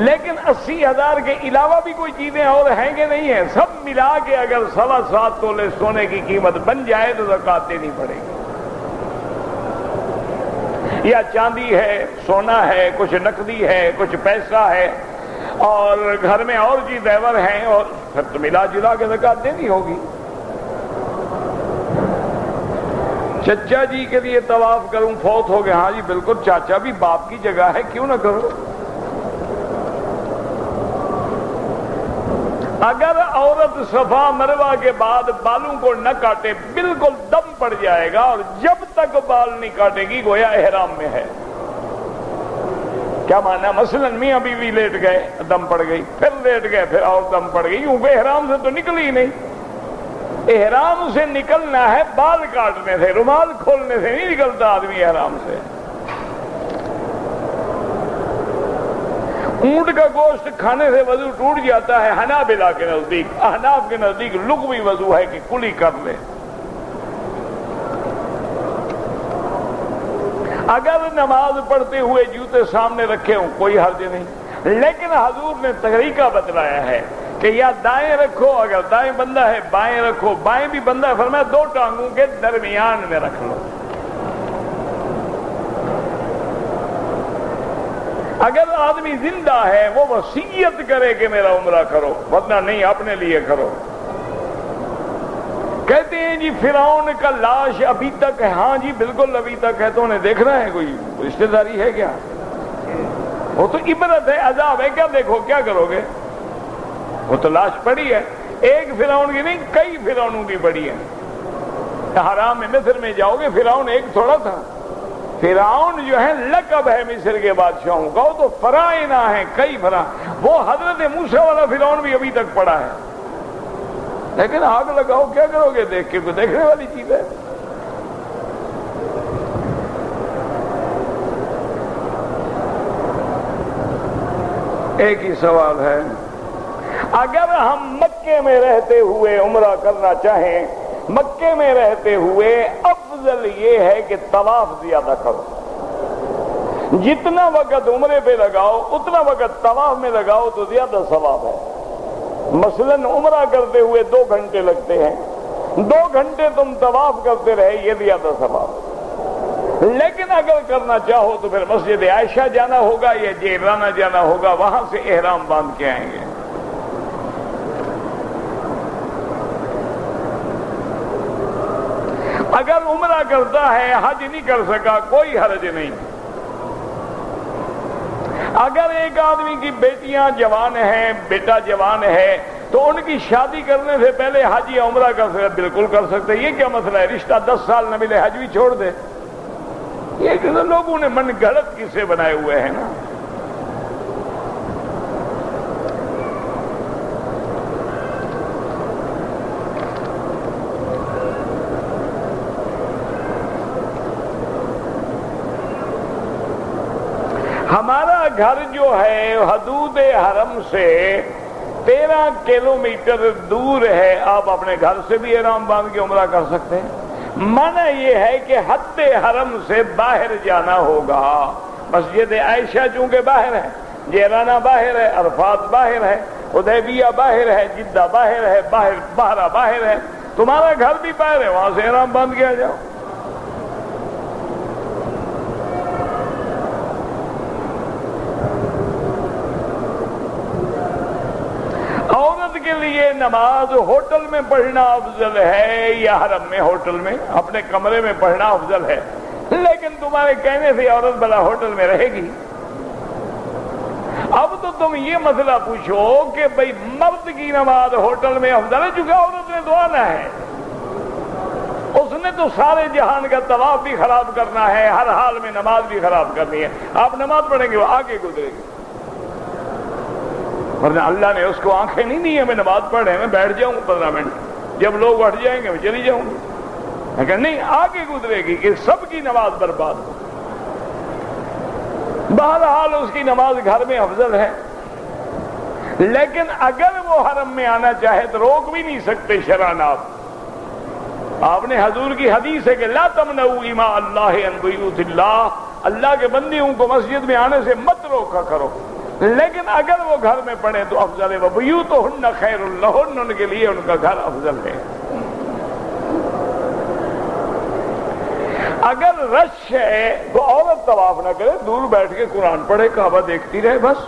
لیکن 80,000 کے علاوہ بھی کوئی چیزیں اور ہیں کہ نہیں ہیں، سب ملا کے اگر 7.25 تولے سونے کی قیمت بن جائے تو زکوٰۃ دینی پڑے گی. یا چاندی ہے، سونا ہے، کچھ نقدی ہے، کچھ پیسہ ہے، اور گھر میں اور چیز زیور ہیں، اور پھر تو ملا جلا کے زکوٰۃ دینی ہوگی. چچا جی کے لیے طواف کروں، فوت ہو گئے، ہاں جی بالکل، چاچا بھی باپ کی جگہ ہے، کیوں نہ کرو۔ اگر عورت صفا مروہ کے بعد بالوں کو نہ کاٹے، بالکل دم پڑ جائے گا، اور جب تک بال نہیں کاٹے گی گویا احرام میں ہے۔ کیا مانا؟ مثلا میاں بیوی لیٹ گئے، دم پڑ گئی، پھر لیٹ گئے، پھر اور دم پڑ گئی، کیونکہ احرام سے تو نکلی ہی نہیں۔ احرام سے نکلنا ہے بال کاٹنے سے، رومال کھولنے سے نہیں نکلتا آدمی احرام سے۔ اونٹ کا گوشت کھانے سے وضو ٹوٹ جاتا ہے حنابلہ کے نزدیک، احناف کے نزدیک لغوی وضو ہے کہ کلی کر لے۔ اگر نماز پڑھتے ہوئے جوتے سامنے رکھے ہوں کوئی حرج نہیں، لیکن حضور نے طریقہ بتلایا ہے کہ یا دائیں رکھو، اگر دائیں بندہ ہے بائیں رکھو، بائیں بھی بندہ ہے، فرمایا دو ٹانگوں کے درمیان میں رکھ لو۔ اگر آدمی زندہ ہے وہ وصیت کرے کہ میرا عمرہ کرو، ورنہ نہیں، اپنے لیے کرو۔ کہتے ہیں جی فرعون کا لاش ابھی تک ہے، ہاں جی بالکل ابھی تک ہے، تو انہیں دیکھنا ہے، کوئی رشتہ داری ہے کیا؟ وہ تو عبرت ہے، عذاب ہے، کیا دیکھو، کیا کرو گے؟ وہ تو لاش پڑی ہے، ایک فرعون کی نہیں، کئی فرعونوں کی پڑی ہے۔ حرام میں مصر میں جاؤ گے، فرعون ایک تھوڑا تھا، فرعون جو ہے لقب ہے مصر کے بادشاہوں کا، وہ تو فرائنہ ہیں، کئی وہ حضرت موسیٰ والا فرعون بھی ابھی تک پڑا ہے، لیکن آگ لگاؤ، کیا کرو گے دیکھ کے؟ کوئی دیکھنے والی چیز ہے؟ ایک ہی سوال ہے، اگر ہم مکے میں رہتے ہوئے عمرہ کرنا چاہیں، مکے میں رہتے ہوئے افضل یہ ہے کہ طواف زیادہ کرو، جتنا وقت عمرے پہ لگاؤ اتنا وقت طواف میں لگاؤ تو زیادہ ثواب ہے۔ مثلا عمرہ کرتے ہوئے 2 گھنٹے لگتے ہیں، 2 گھنٹے تم طواف کرتے رہے، یہ زیادہ ثواب ہے۔ لیکن اگر کرنا چاہو تو پھر مسجد عائشہ جانا ہوگا یا جیرانہ جانا ہوگا، وہاں سے احرام باندھ کے آئیں گے۔ اگر عمرہ کرتا ہے حج نہیں کر سکا، کوئی حرج نہیں۔ اگر ایک آدمی کی بیٹیاں جوان ہیں، بیٹا جوان ہے، تو ان کی شادی کرنے سے پہلے حج یا عمرہ کر سکتے، بالکل کر سکتے۔ یہ کیا مسئلہ ہے؟ رشتہ 10 سال نہ ملے حج بھی چھوڑ دے؟ یہ لوگوں نے من گھڑت قصے بنائے ہوئے ہیں نا۔ ہمارا گھر جو ہے حدود حرم سے 13 کلومیٹر دور ہے، آپ اپنے گھر سے بھی احرام باندھ کے عمرہ کر سکتے ہیں۔ منع یہ ہے کہ حد حرم سے باہر جانا ہوگا۔ مسجد عائشہ چونکہ باہر ہے، جیرانہ باہر ہے، عرفات باہر ہے، حدیبیہ باہر ہے، جدہ باہر ہے، بحرہ باہر ہے، تمہارا گھر بھی باہر ہے، وہاں سے احرام باندھ کے آ جاؤ۔ عورت کے لیے نماز ہوٹل میں پڑھنا افضل ہے یا حرم میں؟ ہوٹل میں اپنے کمرے میں پڑھنا افضل ہے، لیکن تمہارے کہنے سے عورت بلا ہوٹل میں رہے گی۔ اب تو تم یہ مسئلہ پوچھو کہ بھئی مرد کی نماز ہوٹل میں افضل ہے، چونکہ عورت نے تو آنا ہے، اس نے تو سارے جہان کا طواف بھی خراب کرنا ہے، ہر حال میں نماز بھی خراب کرنی ہے۔ آپ نماز پڑھیں گے وہ آگے گزرے گی، ورنہ اللہ نے اس کو آنکھیں نہیں دی ہے میں نماز پڑھے میں بیٹھ جاؤں 15 منٹ، جب لوگ اٹھ جائیں گے میں چلی جاؤں گی، لیکن نہیں، آگے گزرے گی کہ سب کی نماز برباد ہو۔ بہرحال اس کی نماز گھر میں افضل ہے، لیکن اگر وہ حرم میں آنا چاہے تو روک بھی نہیں سکتے شرعاً۔ آپ نے حضور کی حدیث ہے کہ لا تمنعوا اماء اللہ عن بیوت اللہ، اللہ کے بندیوں کو مسجد میں آنے سے مت روکا کرو، لیکن اگر وہ گھر میں پڑھیں تو افضل ہے۔ وَبُيُوتُهُنَّ خَيْرٌ لَهُنَّ، ان کے لیے ان کا گھر افضل ہے۔ اگر رش ہے تو عورت طواف نہ کرے، دور بیٹھ کے قرآن پڑھے، کعبہ دیکھتی رہے بس۔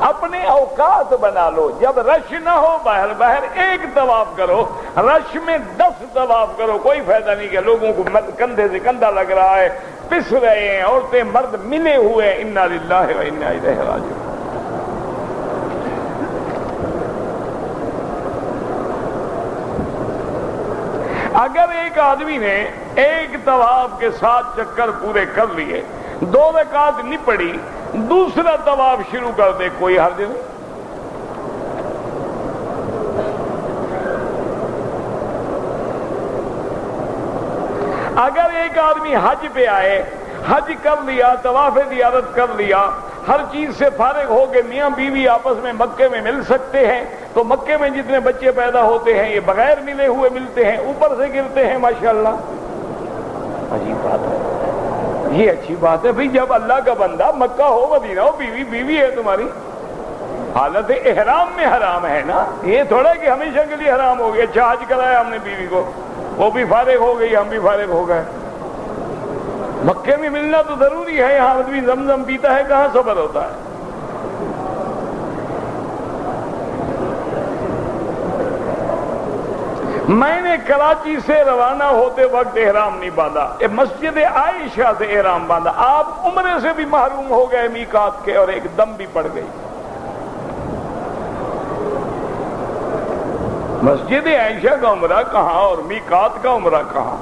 اپنے اوقات بنا لو، جب رش نہ ہو باہر باہر ایک طواف کرو، رش میں 10 طواف کرو، کوئی فائدہ نہیں کہ لوگوں کو کندھے سے کندھا لگ رہا ہے، پس رہے ہیں، عورتیں مرد ملے ہوئے ہیں، انا للہ و انا الیہ راجعون۔ اگر ایک آدمی نے ایک طواف کے 7 چکر پورے کر لیے، 2 رکعت نہیں پڑی، دوسرا طواف شروع کر دے، کوئی حرج نہیں۔ اگر ایک آدمی حج پہ آئے، حج کر لیا، طواف زیارت کر لیا، ہر چیز سے فارغ ہو کے میاں بیوی آپس میں مکے میں مل سکتے ہیں، تو مکے میں جتنے بچے پیدا ہوتے ہیں یہ بغیر ملے ہوئے ملتے ہیں، اوپر سے گرتے ہیں، ماشاءاللہ۔ عجیب بات ہے، یہ اچھی بات ہے بھئی، جب اللہ کا بندہ مکہ ہو مدینہ ہو، بیوی بیوی ہے تمہاری، حالت احرام میں حرام ہے نا، یہ تھوڑا کہ ہمیشہ کے لیے حرام ہو گیا۔ اچھا حج کرایا ہم نے بیوی کو، وہ بھی فارغ ہو گئی، ہم بھی فارغ ہو گئے۔ مکے میں ملنا تو ضروری ہے، یہاں آدمی زمزم پیتا ہے، کہاں صبر ہوتا ہے۔ میں نے کراچی سے روانہ ہوتے وقت احرام نہیں باندھا، مسجد عائشہ سے احرام باندھا، آپ عمرے سے بھی محروم ہو گئے میقات کے، اور ایک دم بھی پڑ گئی۔ مسجد عائشہ کا عمرہ کہاں اور میقات کا عمرہ کہاں؟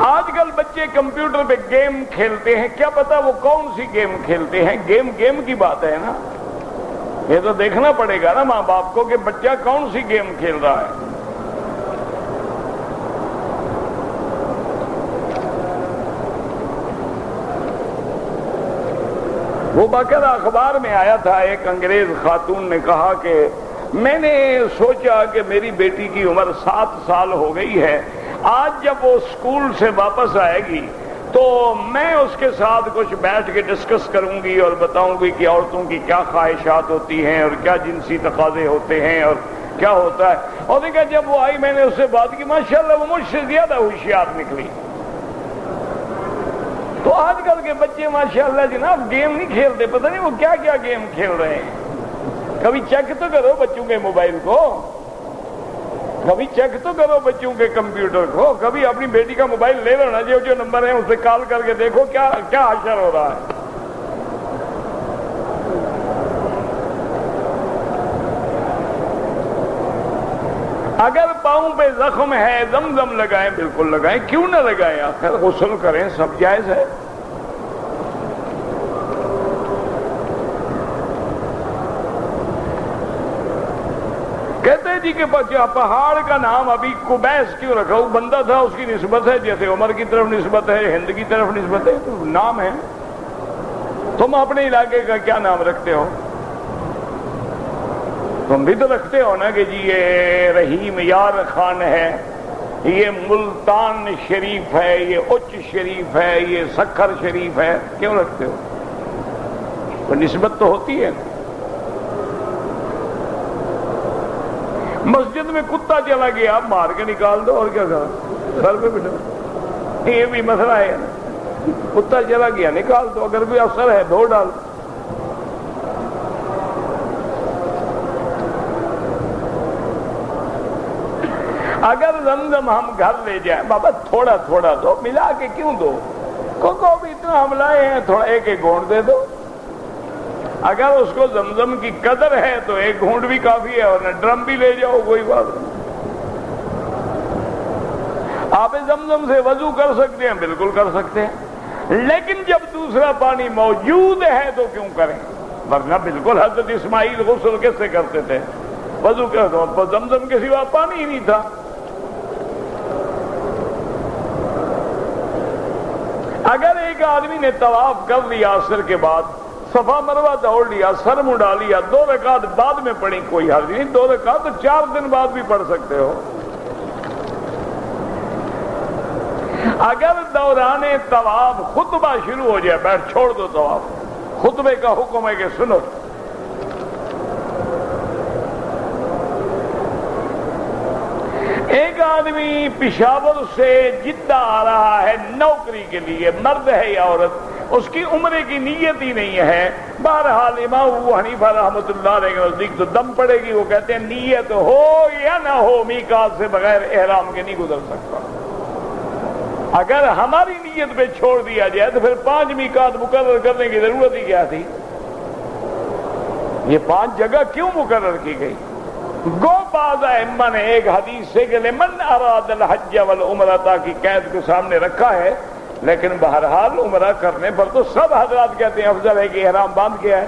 آج کل بچے کمپیوٹر پہ گیم کھیلتے ہیں، کیا پتا وہ کون سی گیم کھیلتے ہیں، گیم کی بات ہے نا، یہ تو دیکھنا پڑے گا نا ماں باپ کو کہ بچہ کون سی گیم کھیل رہا ہے۔ وہ باقاعدہ اخبار میں آیا تھا، ایک انگریز خاتون نے کہا کہ میں نے سوچا کہ میری بیٹی کی عمر 7 سال ہو گئی ہے، آج جب وہ اسکول سے واپس آئے گی تو میں اس کے ساتھ کچھ بیٹھ کے ڈسکس کروں گی اور بتاؤں گی کہ عورتوں کی کیا خواہشات ہوتی ہیں اور کیا جنسی تقاضے ہوتے ہیں اور کیا ہوتا ہے۔ اور دیکھا جب وہ آئی میں نے اس سے بات کی، ماشاءاللہ وہ مجھ سے زیادہ ہوشیار نکلی۔ تو آج کل کے بچے ماشاءاللہ جناب گیم نہیں کھیلتے، پتہ نہیں وہ کیا کیا گیم کھیل رہے ہیں۔ کبھی چیک تو کرو بچوں کے موبائل کو، کبھی چیک تو کرو بچوں کے کمپیوٹر کو، کبھی اپنی بیٹی کا موبائل لے لو نا، جو نمبر ہے اسے کال کر کے دیکھو کیا کیا حشر ہو رہا ہے۔ اگر پاؤں پہ زخم ہے زمزم لگائیں، بالکل لگائیں، کیوں نہ لگائیں، آخر غسل کریں، سب جائز ہے۔ کہتے ہیں جی کہ پہاڑ کا نام ابھی قبیس کیوں رکھا؟ وہ بندہ تھا، اس کی نسبت ہے، جیسے عمر کی طرف نسبت ہے، ہند کی طرف نسبت ہے، تو نام ہے۔ تم اپنے علاقے کا کیا نام رکھتے ہو؟ تم بھی تو رکھتے ہو نا کہ جی یہ رحیم یار خان ہے، یہ ملتان شریف ہے، یہ اچ شریف ہے، یہ سکھر شریف ہے، کیوں رکھتے ہو؟ تو نسبت تو ہوتی ہے۔ مسجد میں کتا چلا گیا، آپ مار کے نکال دو، اور کیا کرا، سر پہ بٹھا، یہ بھی مسئلہ ہے نا، کتا چلا گیا نکال دو، اگر بھی اثر ہے دھو ڈال۔ اگر زمزم ہم گھر لے جائیں، بابا تھوڑا تھوڑا دو، ملا کے کیوں دو؟ کو بھی اتنا ہم لائے ہیں، تھوڑا ایک ایک گھونٹ دے دو۔ اگر اس کو زمزم کی قدر ہے تو ایک گھونٹ بھی کافی ہے، اور ڈرم بھی لے جاؤ، کوئی بات نہیں۔ آپ زمزم سے وضو کر سکتے ہیں، بالکل کر سکتے ہیں، لیکن جب دوسرا پانی موجود ہے تو کیوں کریں؟ ورنہ بالکل حضرت اسماعیل غسل کیسے کرتے تھے، وضو کیا تو زمزم کے سوا پانی ہی نہیں تھا۔ اگر ایک آدمی نے طواف کر لیا عصر کے بعد، صفا مروہ دوڑ لیا، سر منڈا لیا، 2 رکعت بعد میں پڑھی، کوئی حرج نہیں، 2 رکعت تو 4 دن بعد بھی پڑھ سکتے ہو۔ اگر دوران طواف خطبہ شروع ہو جائے، بیٹھ چھوڑ دو طواف، خطبے کا حکم ہے کہ سنو۔ ایک آدمی پشاور سے جدہ آ رہا ہے نوکری کے لیے، مرد ہے یا عورت، اس کی عمرے کی نیت ہی نہیں ہے، بہرحال امام ابو حنیفہ رحمۃ اللہ علیہ کے نزدیک تو دم پڑے گی، وہ کہتے ہیں نیت ہو یا نہ ہو میقات سے بغیر احرام کے نہیں گزر سکتا۔ اگر ہماری نیت پہ چھوڑ دیا جائے تو پھر 5 میقات مقرر کرنے کی ضرورت ہی کیا تھی؟ یہ 5 جگہ کیوں مقرر کی گئی؟ گو بعض ائمہ نے ایک حدیث سے کہ لمن اراد الحج والعمرہ کی قید کو سامنے رکھا ہے، لیکن بہرحال عمرہ کرنے پر تو سب حضرات کہتے ہیں افضل ہے کہ احرام باندھ کیا ہے۔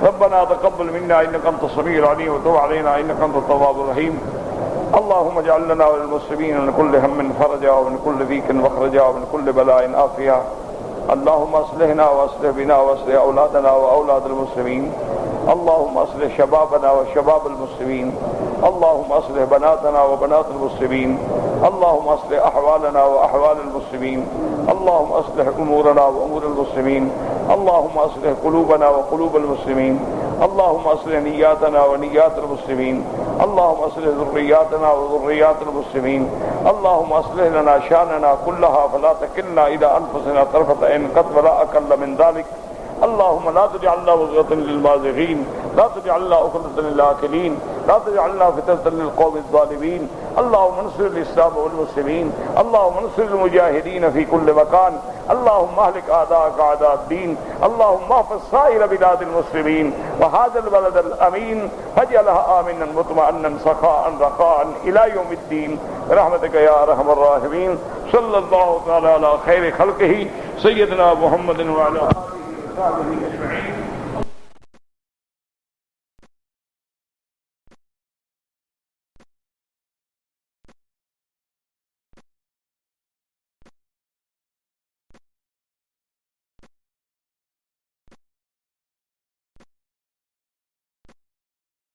ربنا تقبل منا انك انت السميع العليم وتب علينا انك انت التواب الرحيم اللهم اجعل لنا وللمسلمين من كل هم فرجا ومن كل ضيق مخرجا ومن كل بلاء عافيا اللهم اصلحنا واصلح بنا واصلح اولادنا واولاد المسلمين اللهم اصلح شبابنا وشباب المسلمين اللهم اصلح بناتنا وبنات المسلمين اللهم اصلح احوالنا واحوال المسلمين اللهم اصلح امورنا وامور المسلمين اللهم اصلح قلوبنا وقلوب المسلمين اللهم اصلح نياتنا ونيات المسلمين اللهم اصلح ذرياتنا وذريات المسلمين اللهم اصلح لنا شاننا كلها فلا تكلنا الى انفسنا طرفة عين قط ولا اقل من ذلك اللهم لا تجعلنا وزغة للمازغين لا تجعلنا أخرة للآكلين لا تجعلنا فتنة للقوم الظالمين اللهم انصر الإسلام والمسلمين اللهم انصر المجاهدين في كل مكان اللهم اهلك أعداءك أعداء الدين اللهم احفظ سائر بلاد المسلمين وهذا البلد الأمين واجعلها آمنا مطمئنا سخاء رخاء إلى يوم الدين برحمتك يا أرحم الراحمين صلى الله تعالى على خير خلقه سيدنا محمد وعلى آله وصحبه أجمعين